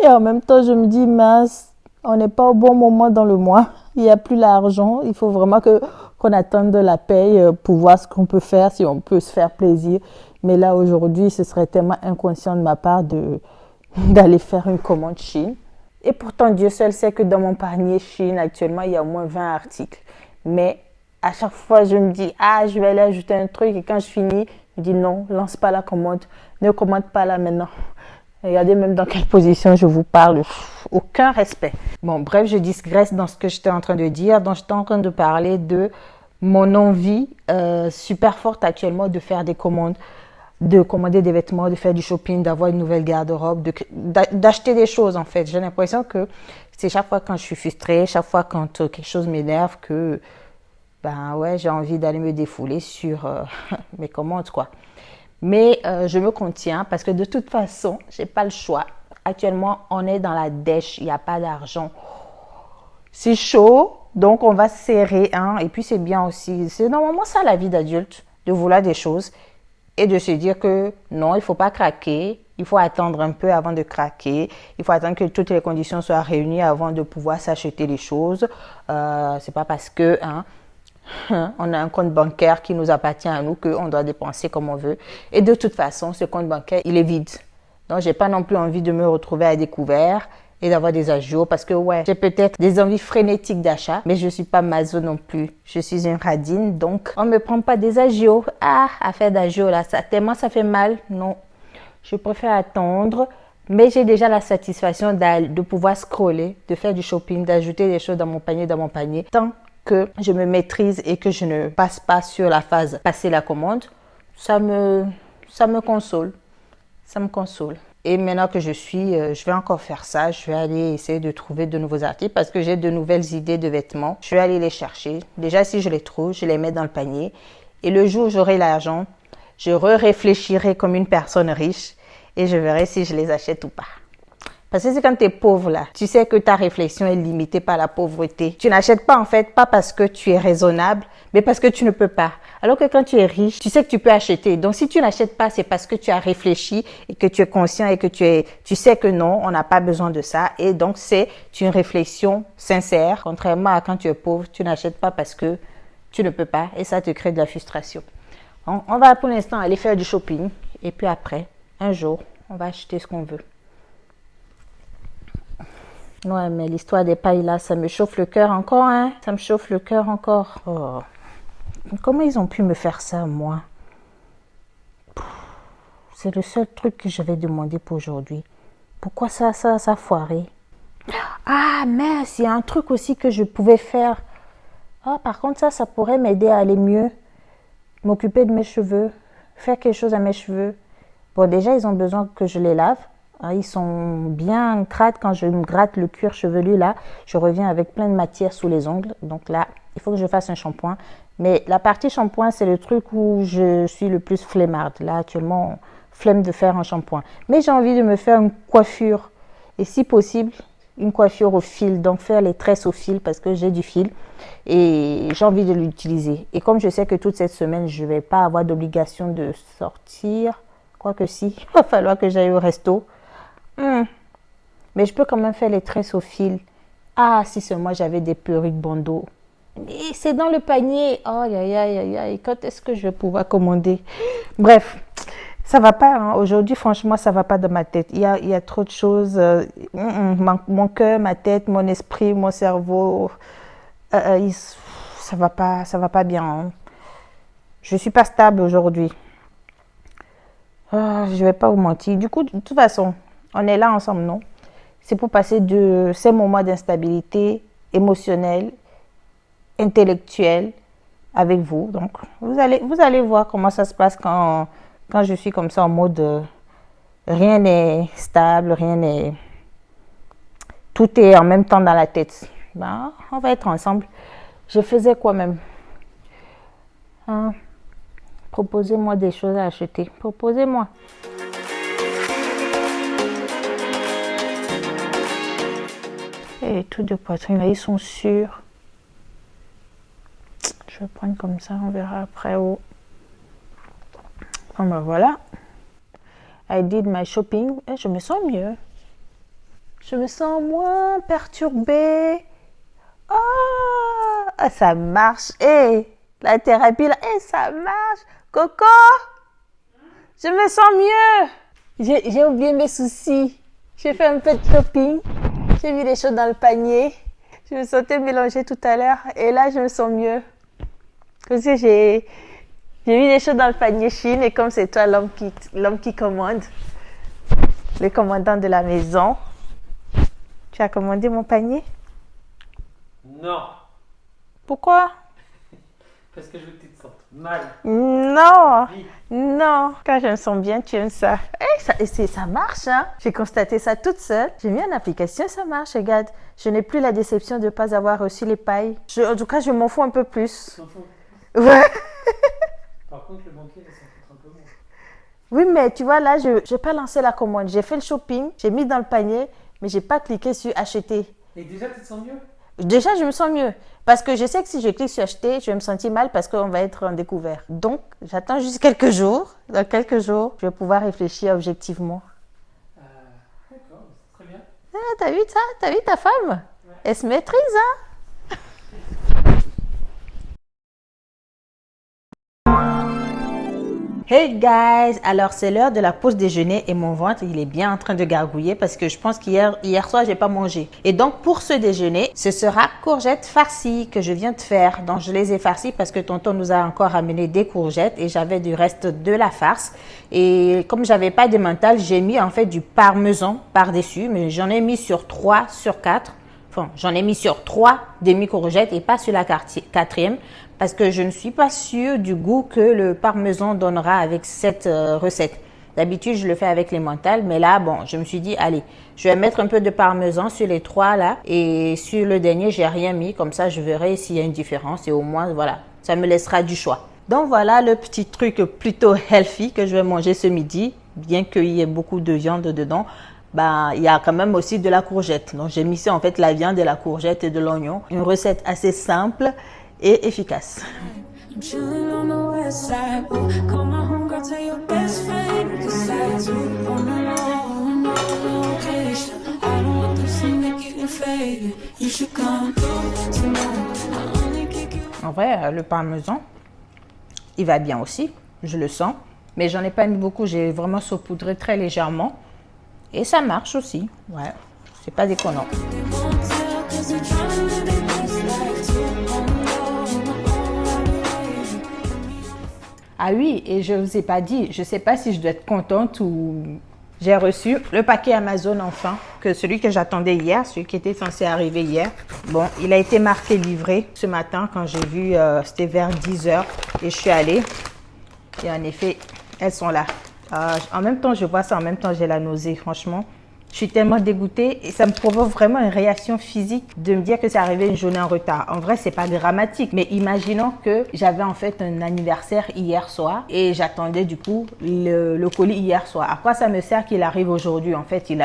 Et en même temps, je me dis, mince, on n'est pas au bon moment dans le mois. Il n'y a plus l'argent. Il faut vraiment qu'on attende la paye pour voir ce qu'on peut faire, si on peut se faire plaisir. Mais là, aujourd'hui, ce serait tellement inconscient de ma part d'aller faire une commande Shein. Et pourtant, Dieu seul sait que dans mon panier Shein, actuellement, il y a au moins 20 articles. Mais à chaque fois, je me dis, je vais aller ajouter un truc. Et quand je finis, je me dis, non, lance pas la commande. Ne commande pas là maintenant. Regardez même dans quelle position je vous parle. Aucun respect. Bon, bref, je digresse dans ce que j'étais en train de dire. Donc, j'étais en train de parler de mon envie super forte actuellement de faire des commandes, de commander des vêtements, de faire du shopping, d'avoir une nouvelle garde-robe, d'acheter des choses en fait. J'ai l'impression que c'est chaque fois quand je suis frustrée, chaque fois quand quelque chose m'énerve que j'ai envie d'aller me défouler sur mes commandes quoi. Mais je me contiens parce que de toute façon, j'ai pas le choix. Actuellement, on est dans la dèche, il n'y a pas d'argent. C'est chaud, donc on va se serrer. Et puis c'est bien aussi. C'est normalement ça la vie d'adulte, de vouloir des choses et de se dire que non, il ne faut pas craquer. Il faut attendre un peu avant de craquer. Il faut attendre que toutes les conditions soient réunies avant de pouvoir s'acheter les choses. C'est pas parce que on a un compte bancaire qui nous appartient à nous qu'on doit dépenser comme on veut. Et de toute façon, ce compte bancaire, il est vide. Donc, j'ai pas non plus envie de me retrouver à découvert et d'avoir des agios parce que j'ai peut-être des envies frénétiques d'achat, mais je suis pas maso non plus. Je suis une radine, donc on me prend pas des agios. Affaire d'agios là, tellement ça fait mal. Non, je préfère attendre. Mais j'ai déjà la satisfaction de pouvoir scroller, de faire du shopping, d'ajouter des choses dans mon panier. Tant que je me maîtrise et que je ne passe pas sur la phase passer la commande, ça me console. Ça me console. Et maintenant que je vais encore faire ça. Je vais aller essayer de trouver de nouveaux articles parce que j'ai de nouvelles idées de vêtements. Je vais aller les chercher. Déjà, si je les trouve, je les mets dans le panier. Et le jour où j'aurai l'argent, je réfléchirai comme une personne riche et je verrai si je les achète ou pas. Parce que c'est quand tu es pauvre là, tu sais que ta réflexion est limitée par la pauvreté. Tu n'achètes pas en fait, pas parce que tu es raisonnable, mais parce que tu ne peux pas. Alors que quand tu es riche, tu sais que tu peux acheter. Donc si tu n'achètes pas, c'est parce que tu as réfléchi et que tu es conscient et que tu sais que non, on n'a pas besoin de ça. Et donc c'est une réflexion sincère. Contrairement à quand tu es pauvre, tu n'achètes pas parce que tu ne peux pas et ça te crée de la frustration. On va pour l'instant aller faire du shopping et puis après, un jour, on va acheter ce qu'on veut. Ouais, mais l'histoire des pailles là, ça me chauffe le cœur encore, hein. Ça me chauffe le cœur encore. Oh. Comment ils ont pu me faire ça, moi? C'est le seul truc que j'avais demandé pour aujourd'hui. Pourquoi ça a foiré? Ah, mince, il y a un truc aussi que je pouvais faire. Ah, par contre, ça pourrait m'aider à aller mieux, m'occuper de mes cheveux, faire quelque chose à mes cheveux. Bon, déjà, ils ont besoin que je les lave. Ah, ils sont bien crades quand je me gratte le cuir chevelu là. Je reviens avec plein de matière sous les ongles. Donc là, il faut que je fasse un shampoing. Mais la partie shampoing, c'est le truc où je suis le plus flemmarde. Là, actuellement, flemme de faire un shampoing. Mais j'ai envie de me faire une coiffure. Et si possible, une coiffure au fil. Donc faire les tresses au fil parce que j'ai du fil. Et j'ai envie de l'utiliser. Et comme je sais que toute cette semaine, je ne vais pas avoir d'obligation de sortir. Quoique si, il va falloir que j'aille au resto. Mais je peux quand même faire les tresses au fil. Ah, si seulement j'avais des perruques bandeaux. Mais c'est dans le panier. Oh, aïe, aïe, aïe, aïe. Quand est-ce que je vais pouvoir commander? Bref, ça va pas. Hein. Aujourd'hui, franchement, ça va pas dans ma tête. Il y a trop de choses. Mon cœur, ma tête, mon esprit, mon cerveau. Ça va pas bien. Hein. Je suis pas stable aujourd'hui. Je vais pas vous mentir. Du coup, de toute façon, on est là ensemble, non? C'est pour passer de ces moments d'instabilité émotionnelle, intellectuelle avec vous. Donc, vous allez voir comment ça se passe quand je suis comme ça en mode rien n'est stable, rien n'est... Tout est en même temps dans la tête. Ben, on va être ensemble. Je faisais quoi même? Proposez-moi des choses à acheter. Proposez-moi. Et tout de poitrine, là, ils sont sûrs. Je vais prendre comme ça, on verra après. Oh. Bon, ben voilà. I did my shopping. Et je me sens mieux. Je me sens moins perturbée. Oh, ça marche. La thérapie, là, ça marche. Coco, je me sens mieux. J'ai oublié mes soucis. J'ai fait un peu de shopping. J'ai mis les choses dans le panier. Je me sentais mélangée tout à l'heure. Et là, je me sens mieux. Parce que j'ai mis les choses dans le panier Chine. Et comme c'est toi l'homme qui commande, le commandant de la maison, tu as commandé mon panier? Non. Pourquoi? Parce que je veux que tu te sentes mal. Non, Oui. non. Quand je me sens bien, tu aimes ça. Ça marche, hein. J'ai constaté ça toute seule. J'ai mis en application, ça marche. Regarde, je n'ai plus la déception de ne pas avoir reçu les pailles. En tout cas, je m'en fous un peu plus. S'en fout. Ouais. Par contre, le banquier, il s'en fout un peu moins. Oui, mais tu vois, là, je n'ai pas lancé la commande. J'ai fait le shopping, j'ai mis dans le panier, mais je n'ai pas cliqué sur acheter. Et déjà, tu te sens mieux? Déjà, je me sens mieux. Parce que je sais que si je clique sur acheter, je vais me sentir mal parce qu'on va être en découvert. Donc, j'attends juste quelques jours. Dans quelques jours, je vais pouvoir réfléchir objectivement. D'accord, c'est très bien. Ah, t'as vu ça? T'as vu ta femme? Ouais. Elle se maîtrise, hein? Hey guys, alors c'est l'heure de la pause déjeuner et mon ventre il est bien en train de gargouiller parce que je pense qu'hier soir j'ai pas mangé. Et donc pour ce déjeuner, ce sera courgettes farcies que je viens de faire. Donc je les ai farcies parce que tonton nous a encore amené des courgettes et j'avais du reste de la farce. Et comme j'avais pas de mental, j'ai mis en fait du parmesan par-dessus, mais j'en ai mis sur 3 sur 4. Enfin, j'en ai mis sur 3 demi-courgettes et pas sur la quatrième parce que je ne suis pas sûre du goût que le parmesan donnera avec cette recette. D'habitude, je le fais avec l'emmental, mais là, bon, je me suis dit, allez, je vais mettre un peu de parmesan sur les 3 là et sur le dernier, j'ai rien mis. Comme ça, je verrai s'il y a une différence et au moins, voilà, ça me laissera du choix. Donc, voilà le petit truc plutôt healthy que je vais manger ce midi, bien qu'il y ait beaucoup de viande dedans. Ben, il y a quand même aussi de la courgette. Donc, j'ai mixé en fait la viande et la courgette et de l'oignon. Une recette assez simple et efficace. I'm chillin' on the west side. Call my homegirl, tell your best friend. Cause I do on the location. I don't want this thing to get faded. You should come through tonight. I only kick you. En vrai, le parmesan, il va bien aussi. Je le sens. Mais j'en ai pas mis beaucoup. J'ai vraiment saupoudré très légèrement. Et ça marche aussi. Ouais, c'est pas déconnant. They won't tell cause they're trying to live their best life too. Ah oui, et je vous ai pas dit, je sais pas si je dois être contente ou J'ai reçu le paquet Amazon enfin, celui que j'attendais hier, celui qui était censé arriver hier. Bon, il a été marqué livré ce matin quand j'ai vu, c'était vers 10 h et je suis allée. Et en effet, elles sont là. En même temps, je vois ça, en même temps, j'ai la nausée, franchement. Je suis tellement dégoûtée et ça me provoque vraiment une réaction physique de me dire que c'est arrivé une journée en retard. En vrai, c'est pas dramatique, mais imaginons que j'avais en fait un anniversaire hier soir et j'attendais du coup le colis hier soir. À quoi ça me sert qu'il arrive aujourd'hui? En fait, il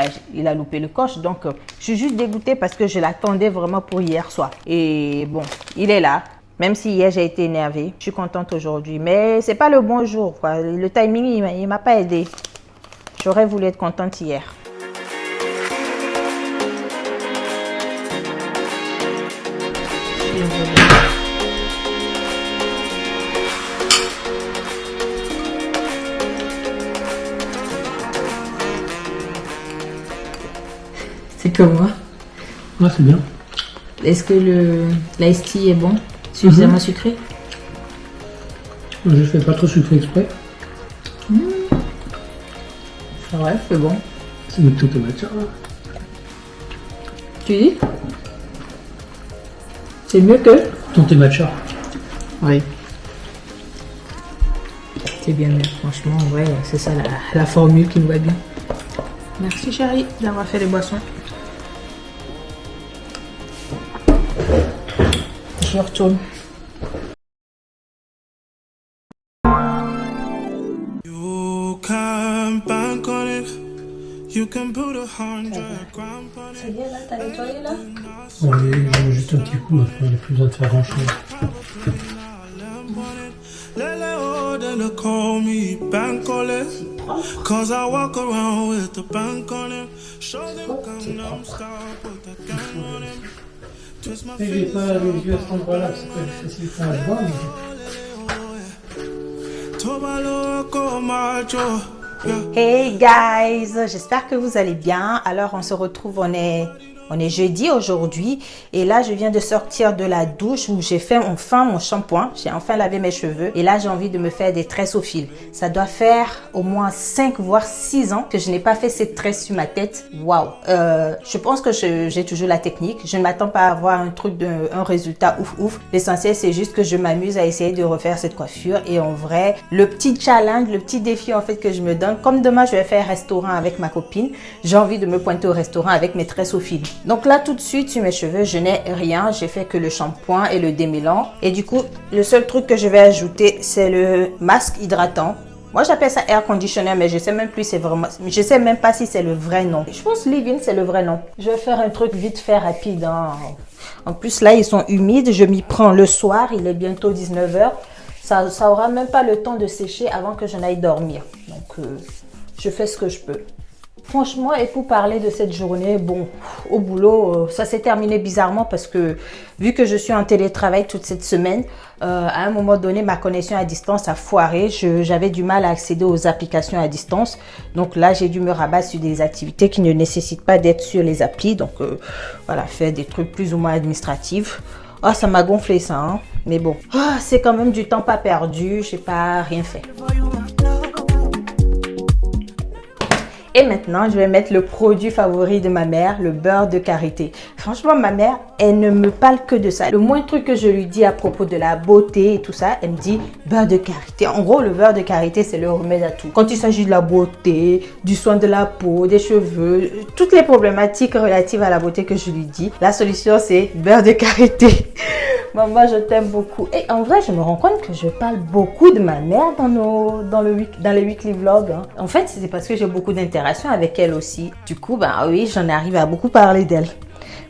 a loupé le coche. Donc, je suis juste dégoûtée parce que je l'attendais vraiment pour hier soir. Et bon, il est là. Même si hier j'ai été énervée, je suis contente aujourd'hui. Mais c'est pas le bon jour, quoi. Le timing, il m'a pas aidé. J'aurais voulu être contente hier. C'est comme moi. Ouais, c'est bien. Est-ce que l'ice tea est bon? Suffisamment sucré? Moi, je fais pas trop sucré exprès. C'est vrai, c'est bon. C'est une toute matcha. Tu dis? C'est mieux que? Ton thé matcha. Oui. C'est bien mieux, franchement, ouais, c'est ça la formule qui me va bien. Merci chérie d'avoir fait les boissons. Je retourne. You can bank on it. You can put 100 grand on it. C'est bien là, t'as nettoyé là? Oui, j'en ai juste un petit coup, après, il n'y a plus besoin de faire grand chose. Lele order to call me bank on it. Cause I walk around with the bank on it. Show them Gangnam Style, put the gang on it. Twist my Mais j'ai pas les yeux à cet endroit-là, c'est pas facile à voir, mais... Tobalo ko macho. Hey guys, j'espère que vous allez bien. Alors on se retrouve, on est jeudi aujourd'hui et là je viens de sortir de la douche où j'ai fait enfin mon shampoing, j'ai enfin lavé mes cheveux et là j'ai envie de me faire des tresses au fil. Ça doit faire au moins 5 voire 6 ans que je n'ai pas fait cette tresse sur ma tête. Waouh. Je pense que j'ai toujours la technique. Je ne m'attends pas à avoir un résultat ouf. L'essentiel c'est juste que je m'amuse à essayer de refaire cette coiffure et en vrai le petit challenge, le petit défi en fait que je me donne, comme demain je vais faire restaurant avec ma copine, j'ai envie de me pointer au restaurant avec mes tresses au fil. Donc là tout de suite sur mes cheveux je n'ai rien, j'ai fait que le shampoing et le démêlant et du coup le seul truc que je vais ajouter c'est le masque hydratant. Moi j'appelle ça air conditioner mais je sais même pas si c'est le vrai nom. Je pense leave-in c'est le vrai nom. Je vais faire un truc vite fait rapide hein. En plus là ils sont humides, je m'y prends le soir, il est bientôt 19 h. Ça aura même pas le temps de sécher avant que je n'aille dormir. Donc je fais ce que je peux. Franchement, et pour parler de cette journée, bon, au boulot, ça s'est terminé bizarrement parce que vu que je suis en télétravail toute cette semaine, à un moment donné, ma connexion à distance a foiré. J'avais du mal à accéder aux applications à distance. Donc là, j'ai dû me rabattre sur des activités qui ne nécessitent pas d'être sur les applis. Donc voilà, faire des trucs plus ou moins administratifs. Ah, ça m'a gonflé ça, hein. Mais bon, c'est quand même du temps pas perdu. J'ai pas rien fait. Et maintenant, je vais mettre le produit favori de ma mère, le beurre de karité. Franchement, ma mère, elle ne me parle que de ça. Le moindre truc que je lui dis à propos de la beauté et tout ça, elle me dit beurre de karité. En gros, le beurre de karité, c'est le remède à tout. Quand il s'agit de la beauté, du soin de la peau, des cheveux, toutes les problématiques relatives à la beauté que je lui dis, la solution, c'est beurre de karité. Maman, je t'aime beaucoup. Et en vrai, je me rends compte que je parle beaucoup de ma mère dans les weekly vlogs. Hein. En fait, c'est parce que j'ai beaucoup d'interactions avec elle aussi. Du coup, bah oui, j'en arrive à beaucoup parler d'elle.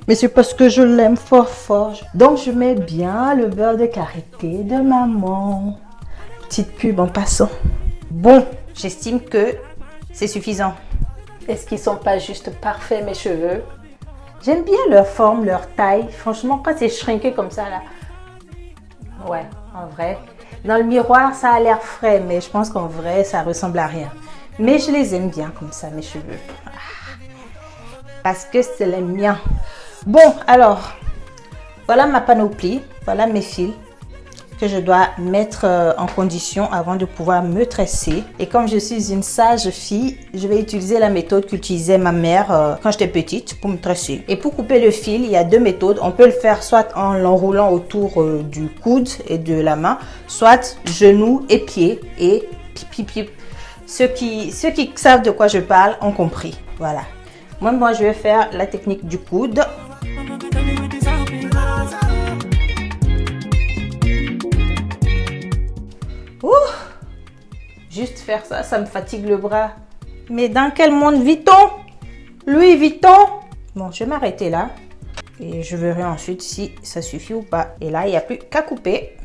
Mais c'est parce que je l'aime fort. Donc, je mets bien le beurre de karité de maman. Petite pub en passant. Bon, j'estime que c'est suffisant. Est-ce qu'ils sont pas juste parfaits, mes cheveux? J'aime bien leur forme, leur taille. Franchement, quand c'est shrinké comme ça, là. Ouais, en vrai. Dans le miroir, ça a l'air frais, mais je pense qu'en vrai, ça ressemble à rien. Mais je les aime bien comme ça, mes cheveux. Parce que c'est les miens. Bon, alors, voilà ma panoplie. Voilà mes fils. que je dois mettre en condition avant de pouvoir me tresser. Et comme je suis une sage fille, je vais utiliser la méthode qu'utilisait ma mère quand j'étais petite pour me tresser. Et pour couper le fil, il y a deux méthodes. On peut le faire soit en l'enroulant autour du coude et de la main, soit genoux et pieds et pip pip pip. Ceux qui savent de quoi je parle ont compris. Voilà. Moi, je vais faire la technique du coude. Ouh! Juste faire ça, ça me fatigue le bras. Mais dans quel monde vit-on? Louis Vuitton? Bon, je vais m'arrêter là. Et je verrai ensuite si ça suffit ou pas. Et là, il n'y a plus qu'à couper.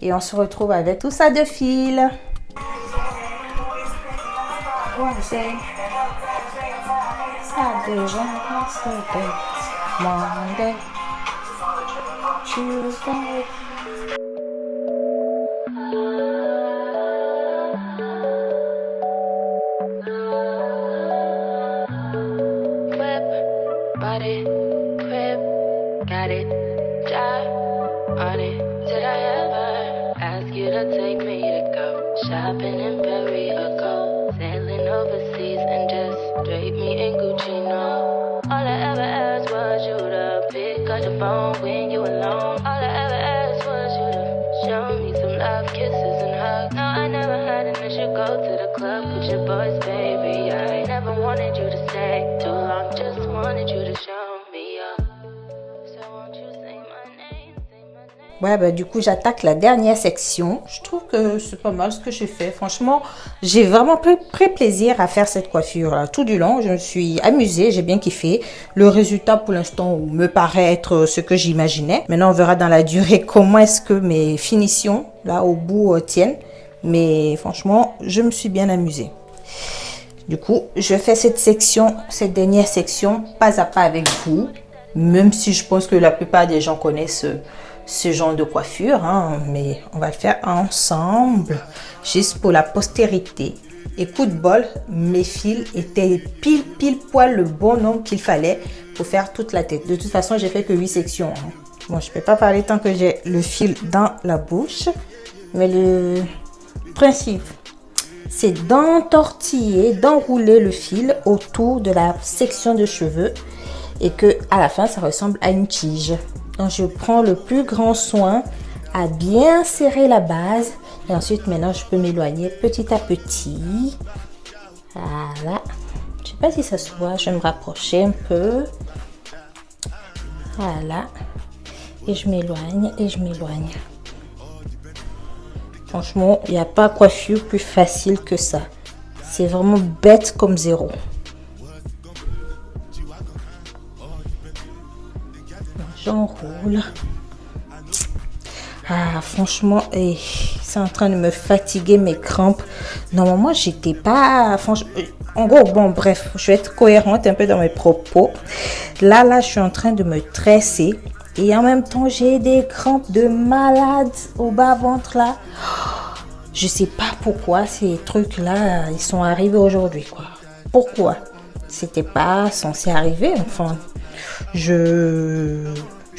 Et on se retrouve avec tout ça de fil. Shopping in Paris or go sailing overseas and just drape me in Gucci, no. All I ever asked was you to pick up the phone when you alone. All I ever asked was you to show me some love, kisses and hugs. No, I never had an issue, go to the club with your boys, baby. I never wanted you to stay too long, just wanted you to show me up. So won't you say my name, say my name? Ouais, bah, du coup, j'attaque la dernière section. Je trouve que c'est pas mal ce que j'ai fait. Franchement, j'ai vraiment pris plaisir à faire cette coiffure-là. Tout du long, je me suis amusée, j'ai bien kiffé. Le résultat, pour l'instant, me paraît être ce que j'imaginais. Maintenant, on verra dans la durée comment est-ce que mes finitions, là, au bout, tiennent. Mais franchement, je me suis bien amusée. Du coup, je fais cette dernière section, pas à pas avec vous. Même si je pense que la plupart des gens connaissent ce genre de coiffure, hein, mais on va le faire ensemble, juste pour la postérité. Et coup de bol, mes fils étaient pile poil le bon nombre qu'il fallait pour faire toute la tête. De toute façon, j'ai fait que 8 sections. Hein. Bon, je peux pas parler tant que j'ai le fil dans la bouche, mais le principe, c'est d'entortiller, d'enrouler le fil autour de la section de cheveux et que à la fin, ça ressemble à une tige. Donc, je prends le plus grand soin à bien serrer la base. Et ensuite, maintenant, je peux m'éloigner petit à petit. Voilà. Je ne sais pas si ça se voit. Je vais me rapprocher un peu. Voilà. Et je m'éloigne et je m'éloigne. Franchement, il n'y a pas coiffure plus facile que ça. C'est vraiment bête comme zéro. J'enroule. Ah, franchement, c'est en train de me fatiguer mes crampes. Normalement, j'étais pas... En gros, bon, bref, je vais être cohérente un peu dans mes propos. Là, je suis en train de me tresser. Et en même temps, j'ai des crampes de malade au bas-ventre, là. Je sais pas pourquoi ces trucs-là, ils sont arrivés aujourd'hui, quoi. Pourquoi? C'était pas censé arriver, enfin... Je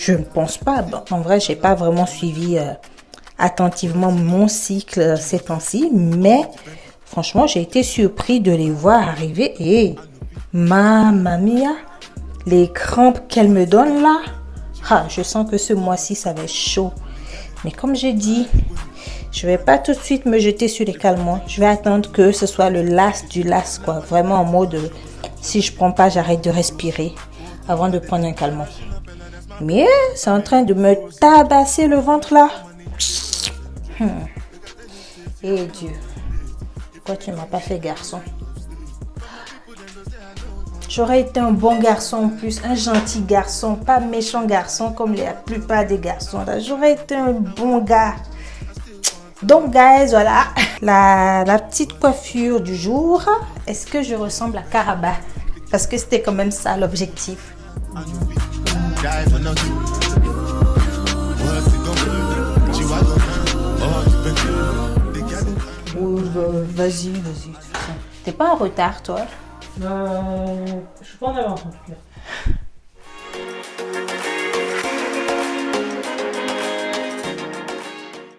ne pense pas. Bon, en vrai, j'ai pas vraiment suivi attentivement mon cycle ces temps-ci, mais franchement, j'ai été surpris de les voir arriver et mamma mia, les crampes qu'elle me donne là. Ah, je sens que ce mois-ci, ça va être chaud. Mais comme j'ai dit, je vais pas tout de suite me jeter sur les calmants. Je vais attendre que ce soit le last du last, quoi. Vraiment en mode, si je prends pas, j'arrête de respirer avant de prendre un calmant. Mais c'est en train de me tabasser le ventre là. Eh Dieu, pourquoi tu ne m'as pas fait garçon? J'aurais été un bon garçon en plus, un gentil garçon, pas méchant garçon comme la plupart des garçons là. J'aurais été un bon gars. Donc guys, voilà la petite coiffure du jour. Est-ce que je ressemble à Caraba? Parce que c'était quand même ça l'objectif. Vas-y. T'es pas en retard, toi? Je suis pas en avance en tout cas.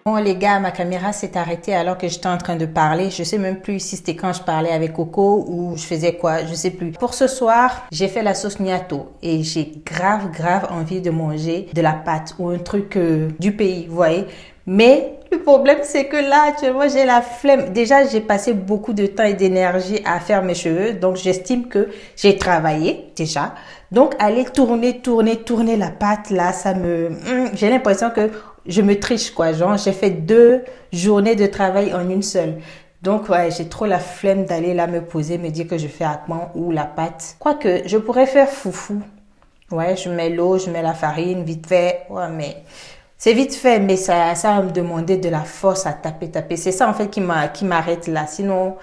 Bon les gars, ma caméra s'est arrêtée alors que j'étais en train de parler. Je sais même plus si c'était quand je parlais avec Coco ou je faisais quoi, je sais plus. Pour ce soir, j'ai fait la sauce gnatto et j'ai grave envie de manger de la pâte ou un truc du pays, vous voyez. Mais le problème, c'est que là, actuellement, j'ai la flemme. Déjà, j'ai passé beaucoup de temps et d'énergie à faire mes cheveux. Donc, j'estime que j'ai travaillé déjà. Donc, aller tourner la pâte, là, j'ai l'impression que je me triche, quoi. Genre, j'ai fait 2 journées de travail en une seule. Donc, ouais, j'ai trop la flemme d'aller là me poser, me dire que je fais akman ou la pâte. Quoique, je pourrais faire foufou. Ouais, je mets l'eau, je mets la farine, vite fait. Ouais, mais... c'est vite fait, mais ça va me demander de la force à taper. C'est ça, en fait, qui m'arrête là. Sinon,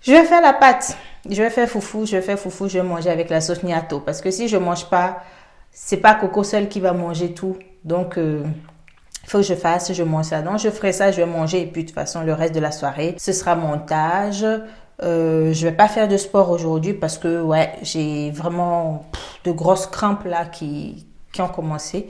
je vais faire la pâte. Je vais faire foufou, je vais manger avec la sauce gnatto. Parce que si je mange pas, c'est pas Coco seul qui va manger tout. Donc, il faut que je mange ça. Donc, je ferai ça, je vais manger. Et puis, de toute façon, le reste de la soirée, ce sera montage. Je vais pas faire de sport aujourd'hui parce que, ouais, j'ai vraiment de grosses crampes là qui ont commencé.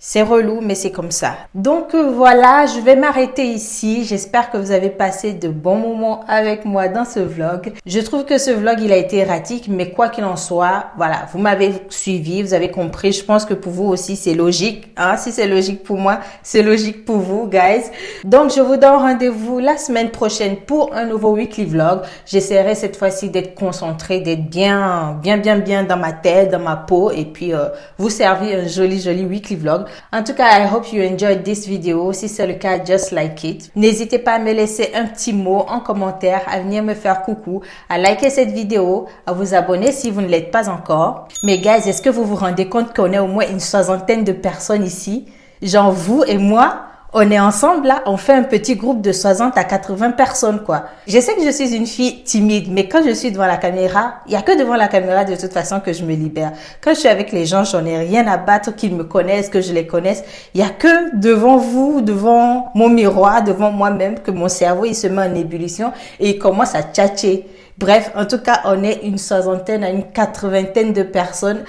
C'est relou, mais c'est comme ça. Donc voilà, je vais m'arrêter ici. J'espère que vous avez passé de bons moments avec moi dans ce vlog. Je trouve que ce vlog, il a été erratique, mais quoi qu'il en soit, voilà, vous m'avez suivi, vous avez compris. Je pense que pour vous aussi, c'est logique. Hein? Si c'est logique pour moi, c'est logique pour vous, guys. Donc, je vous donne rendez-vous la semaine prochaine pour un nouveau weekly vlog. J'essaierai cette fois-ci d'être concentrée, d'être bien dans ma tête, dans ma peau, et puis vous servir un joli weekly vlog. En tout cas, I hope you enjoyed this video. Si c'est le cas, just like it. N'hésitez pas à me laisser un petit mot en commentaire, à venir me faire coucou, à liker cette vidéo, à vous abonner si vous ne l'êtes pas encore. Mais guys, est-ce que vous vous rendez compte qu'on est au moins une 60aine de personnes ici? Genre vous et moi, on est ensemble là, on fait un petit groupe de 60 à 80 personnes quoi. Je sais que je suis une fille timide, mais quand je suis devant la caméra, il y a que devant la caméra de toute façon que je me libère. Quand je suis avec les gens, j'en ai rien à battre qu'ils me connaissent, que je les connaisse. Il y a que devant vous, devant mon miroir, devant moi-même que mon cerveau il se met en ébullition et il commence à tchatcher. Bref, en tout cas, on est une 60aine à une 80aine de personnes.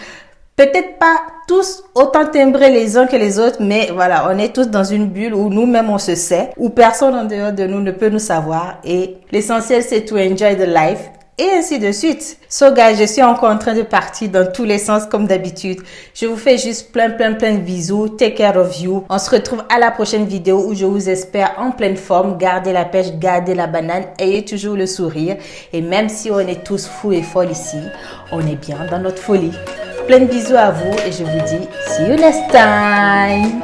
Peut-être pas tous autant timbrés les uns que les autres, mais voilà, on est tous dans une bulle où nous-mêmes on se sait, où personne en dehors de nous ne peut nous savoir et l'essentiel c'est to enjoy the life et ainsi de suite. So guys, je suis encore en train de partir dans tous les sens comme d'habitude. Je vous fais juste plein de bisous. Take care of you. On se retrouve à la prochaine vidéo où je vous espère en pleine forme. Gardez la pêche, gardez la banane, ayez toujours le sourire. Et même si on est tous fous et folles ici, on est bien dans notre folie. Plein de bisous à vous et je vous dis see you next time.